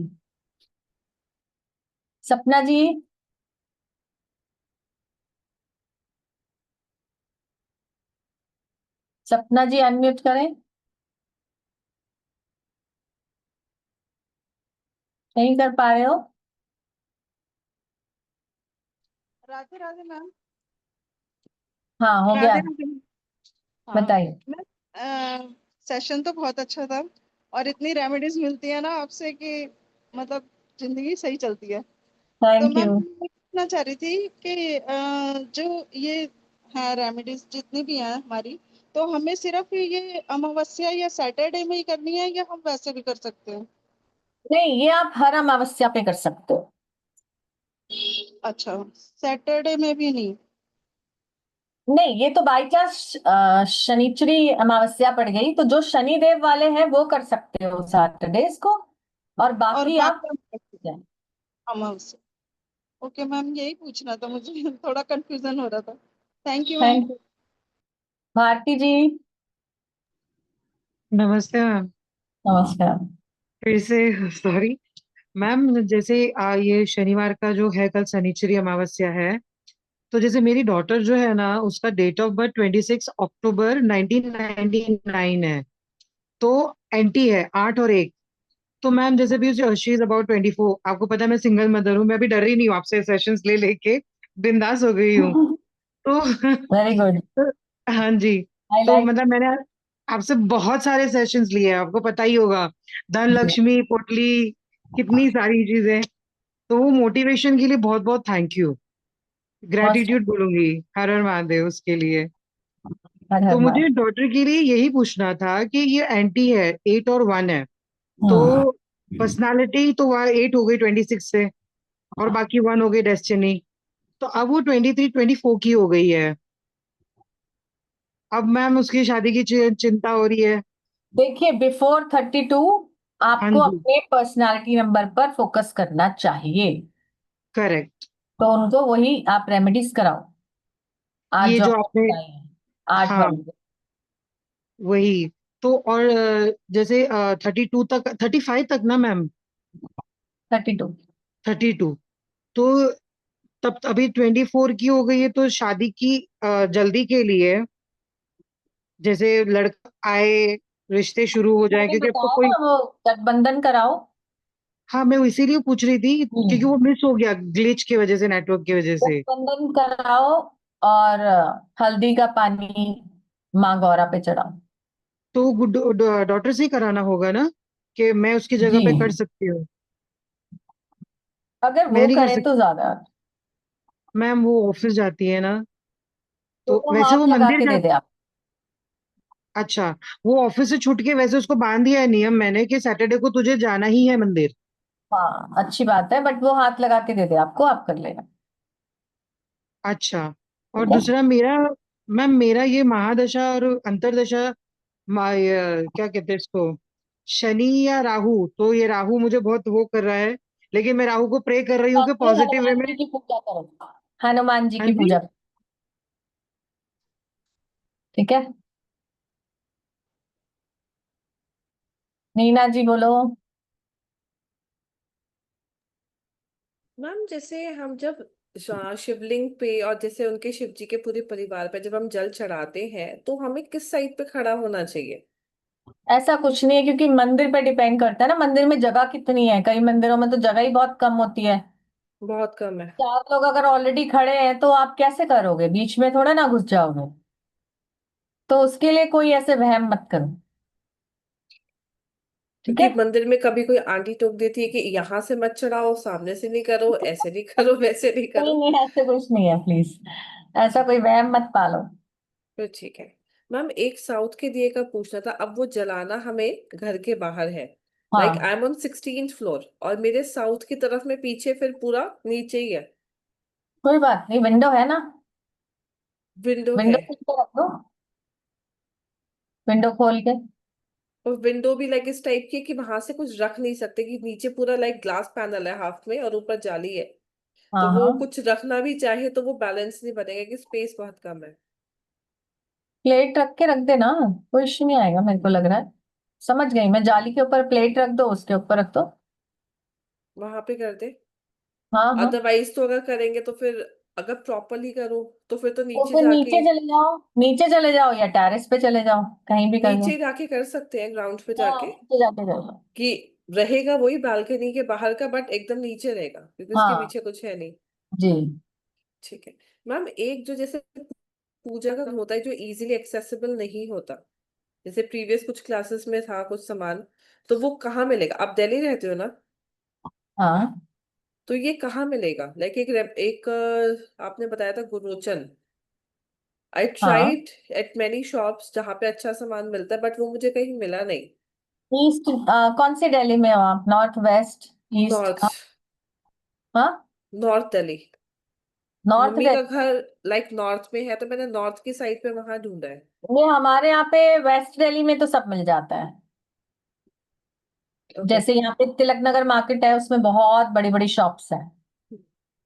सपना जी। सपना जी unmute करें। नहीं कर पा रहे हो? Radhe Radhe ma'am. हाँ, हो गया। राधे राधे मैम। हाँ बताइए। मैम, सेशन तो बहुत अच्छा था और इतनी रेमेडीज मिलती है ना आपसे कि मतलब जिंदगी सही चलती है। तो थैंक मैम यू। मैं पूछना चाह रही थी कि जो ये है रेमेडीज जितनी भी हैं हमारी, तो हमें सिर्फ ये अमावस्या या सैटरडे में ही करनी है या हम वैसे भी कर सकते हैं? नहीं, ये आप हर अमावस्या पे कर सकते हो। अच्छा, सैटरडे में भी नहीं? नहीं, ये तो बाई चांस शनिचरी अमावस्या पड़ गई, तो जो शनिदेव वाले हैं वो कर सकते हो सैटरडेज को, और और बाकी आप बाकी अमावस्या। ओके मैम, यही पूछना था मुझे थोड़ा कंफ्यूजन हो रहा था। Thank you ma'am. Thank you. Bharti ji. नमस्ते मैम। नमस्कार। फिर से सॉरी मैम, जैसे ये शनिवार का जो है कल शनिचरी अमावस्या है, तो जैसे मेरी डॉटर जो है ना उसका डेट ऑफ बर्थ 26 अक्टूबर 1999 है, तो एंटी है 8 और 1। तो मैम जैसे भी शी इज अबाउट 24, आपको पता है मैं सिंगल मदर हूँ, मैं अभी डर रही नहीं हूँ आपसे, सेशंस ले लेके बिंदास हो गई हूँ। तो वेरी गुड। हाँ जी, आई तो लाइक। मतलब मैंने आपसे बहुत सारे सेशंस लिए हैं, आपको पता ही होगा, धन लक्ष्मी पोटली, कितनी सारी चीजें। तो वो मोटिवेशन के लिए बहुत बहुत थैंक यू, ग्रेटिट्यूड बोलूंगी हर हर महादेव उसके लिए। हर तो हर मुझे महादेव। डॉटर के लिए यही पूछना था कि ये एंटी है 8 और 1 है, तो पर्सनालिटी तो वह 8 हो गई 26 से, और बाकी 1 हो गई डेस्टिनी, तो अब वो 23-24 की हो गई है। अब मैम उसकी शादी की चिंता हो रही है। देखिए, बिफोर 32 हाँ आपको जी, अपने पर्सनालिटी नंबर पर फोकस करना चाहिए, करेक्ट। तो उनको वही आप रेमेडीज कराओ। आज ये जो जो आपने आपने, बताई है, आठ हाँ वाली। वही, तो और जैसे 32 तक, 35 तक ना मैम, 32। 32, तो तब अभी 24 की हो गई है, तो शादी की जल्दी के लिए जैसे लड़का आए, रिश्ते शुरू हो जाए, मैंने क्योंकि अब तो बताया कोई, ना, वो गठबंधन कराओ। हाँ मैं इसीलिए पूछ रही थी क्योंकि वो मिस हो गया ग्लिच की वजह से, नेटवर्क की वजह से। गठबंधन कराओ और हल्दी का पानी माँ गौरा पे चढ़ाओ। तो डॉटर से ही कराना होगा ना, कि मैं उसकी जगह जी, पे कर सकती हूँ? अगर मैं वो नहीं कर करे सकती तो ज्यादा। मैम, वो ऑफिस जाती है ना, तो तो वो वैसे वो हाथ लगा मंदिर के जा, दे दे आप। अच्छा, वो ऑफिस से छूट के वैसे उसको बांध दिया है नियम मैंने कि सैटरडे को तुझे जाना ही है मंदिर। हाँ, अच्छी बात है, बट वो हाथ लगा के दे दे आपको, आप कर लेना। अच्छा, और ठीक है। दूसरा मेरा, मैम मेरा ये महादशा और अंतरदशा, क्या कहते हैं इसको, शनि या राहु, तो ये राहु मुझे बहुत वो कर रहा है, लेकिन मैं राहु को प्रे कर रही हूँ कि नहीं, पॉजिटिव वे हनुमान में। जी की पूजा करो, हनुमान जी हाँ की जी। पूजा करो, ठीक है। नीना जी बोलो। मैम जैसे हम जब शिवलिंग पे और जैसे उनके शिव जी के पूरे परिवार पे जब हम जल चढ़ाते हैं तो हमें किस साइड पे खड़ा होना चाहिए? ऐसा कुछ नहीं है, क्योंकि मंदिर पे डिपेंड करता है ना, मंदिर में जगह कितनी है, कई मंदिरों में तो जगह ही बहुत कम होती है। बहुत कम है। 4 लोग अगर ऑलरेडी खड़े हैं तो आप कैसे करोगे, बीच में थोड़ा ना घुस जाओगे, तो उसके लिए कोई ऐसे वहम मत करो, ठीक क्योंकि है। मंदिर में कभी कोई आंटी टोक देती है कि यहाँ से मत चढ़ाओ, सामने से नहीं करो, ऐसे नहीं करो, वैसे नहीं नहीं करो। नहीं, ऐसे कुछ नहीं है, प्लीज ऐसा कोई वहम मत पालो। तो ठीक है। मैम एक साउथ के दिए का पूछना था, अब वो जलाना हमें घर के बाहर है। लाइक हाँ, I am on 16th floor और मेरे साउथ की तरफ में पीछे फिर पूरा नीचे ही है। कोई बात नहीं, विंडो है ना, विंडो विंडो है। खोल के रख दो, विंडो खोल के। और विंडो भी लाइक इस टाइप की है कि वहां से कुछ रख नहीं सकते, कि नीचे पूरा लाइक ग्लास पैनल है हाफ में और ऊपर जाली है। तो हाँ वो हाँ, कुछ रखना भी चाहे तो वो बैलेंस नहीं बनेगा कि स्पेस बहुत कम है। प्लेट रख के रख देना, कोई इश्यू नहीं आएगा, मेरे को लग रहा है। समझ गई मैं, जाली के ऊपर प्लेट रख दो, उसके ऊपर रख दो। वहां पे कर दे। हाँ हाँ, अदरवाइज तो अगर करेंगे तो फिर अगर प्रॉपरली करो तो फिर तो तो नीचे फिर जाके, नीचे चले जाओ, नीचे चले जाओ या टेरेस पे चले जाओ, कहीं भी कर लो। नीचे जाके कर सकते हैं ग्राउंड पे हाँ, जाके। नीचे जाके कर लो। कि रहेगा वही बालकनी के बाहर का बट एकदम नीचे रहेगा क्योंकि उसके हाँ पीछे कुछ है नहीं। जी। ठीक है। मैम एक जो जैसे पूजा का होता है जो इजीली एक्सेसिबल नहीं होता, जैसे प्रीवियस कुछ क्लासेस में था कुछ सामान, तो वो कहाँ मिलेगा? आप दिल्ली रहते हो ना? हाँ तो ये कहाँ मिलेगा? लाइक एक आपने बताया था गुरोचन। आई हाँ, ट्राइड एट मेनी शॉप्स जहाँ पे अच्छा सामान मिलता है बट वो मुझे कहीं मिला नहीं। ईस्ट, कौन से दिल्ली में हो आप, नॉर्थ वेस्ट ईस्ट? नॉर्थ। हाँ, नॉर्थ दिल्ली। नॉर्थ मम्मी का दिल्ली। घर लाइक नॉर्थ में है तो मैंने नॉर्थ की साइड पे वहां ढूंढा है। ये हमारे यहाँ पे वेस्ट दिल्ली में तो सब मिल जाता है। ओके। जैसे यहाँ पे तिलक नगर मार्केट है, उसमें बहुत बड़ी बड़ी शॉप्स हैं,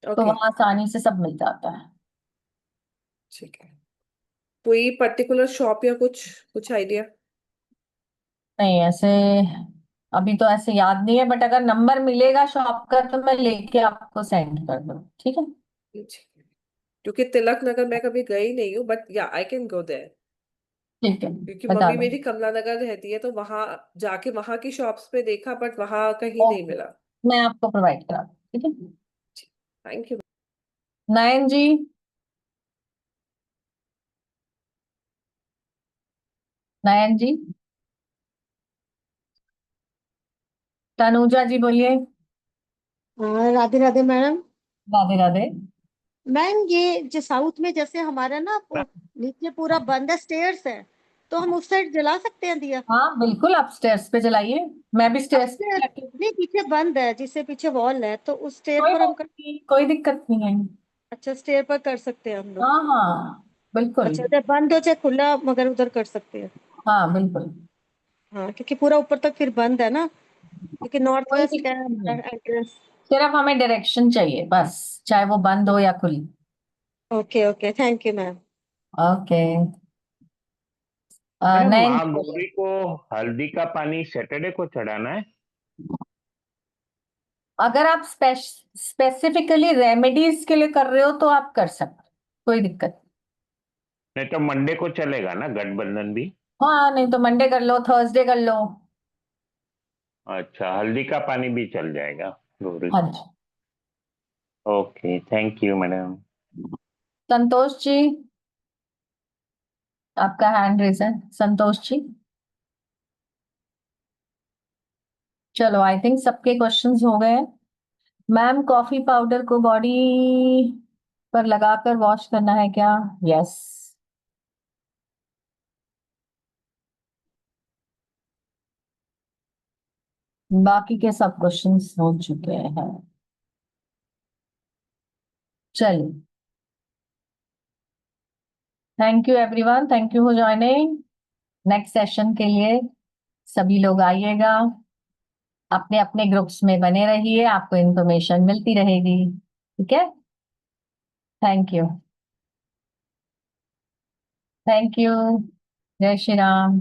तो ओके। वहां आसानी से सब मिल जाता है। ठीक है। कोई पर्टिकुलर शॉप या कुछ कुछ आइडिया? नहीं ऐसे अभी तो ऐसे याद नहीं है, बट अगर नंबर मिलेगा शॉप का तो मैं लेके आपको सेंड कर दूँ, ठीक है। क्योंकि तिलक नगर मैं कभी गई नहीं हूँ बट या आई कैन गो देयर। ठीक है, क्योंकि बता मम्मी दो। मेरी कमला नगर रहती है तो वहां जाके वहां की शॉप्स पे देखा बट वहां कहीं नहीं ओके, मिला। मैं आपको प्रोवाइड करा दूँ, ठीक है। Thank you. नयन जी, नयन जी, तनुजा जी बोलिए। राधे राधे मैडम। राधे राधे। मैम ये जो साउथ में जैसे हमारा ना नीचे पूरा बंद है, स्टेयर्स है, तो हम उस साइड जला सकते हैं दिया? हाँ बिल्कुल, आप स्टेयर्स पे चलाइए, मैं भी स्टेयर्स पे अपस्टेयर जाके। नहीं, पीछे बंद है, जिससे पीछे वॉल है, तो उस स्टेयर कोई पर हम बात नहीं, कोई दिक्कत नहीं है। अच्छा स्टेयर पर कर सकते हैं हम लोग? हाँ हाँ बिल्कुल। अच्छा चाहे बंद हो चाहे खुला, मगर उधर कर सकते हैं। हाँ बिल्कुल, हाँ क्योंकि पूरा ऊपर तक फिर बंद है ना, क्योंकि नॉर्थ कोई वेस्ट है दिक्कत नहीं है, हमारा एंट्रेंस। सिर्फ हमें डायरेक्शन चाहिए बस, चाहे वो बंद हो या खुली। Okay okay, thank you ma'am. Okay. Madam Nayan ji बोलिए। महागौरी को हल्दी का पानी सैटरडे को चढ़ाना है? अगर आप स्पेसिफिकली रेमेडीज के लिए कर रहे हो तो आप कर सकते हो, कोई दिक्कत नहीं तो मंडे को चलेगा ना, गठबंधन भी? नहीं। हाँ, नहीं तो मंडे कर लो, थर्सडे कर लो। अच्छा, हल्दी का पानी भी चल जाएगा गौरी हाँ को? जी। Okay, thank you madam. Santosh ji, आपका हैंड रेज है, संतोष जी। चलो, आई थिंक सबके क्वेश्चंस हो गए हैं। मैम कॉफी पाउडर को बॉडी पर लगाकर वॉश करना है क्या? यस। बाकी के सब क्वेश्चंस हो चुके हैं। चलिए, thank you everyone, thank you for joining. Next session के लिए सभी लोग आइएगा, अपने अपने ग्रुप्स में बने रहिए, आपको इन्फॉर्मेशन मिलती रहेगी। ठीक है, थैंक यू। Thank you. जय श्री राम।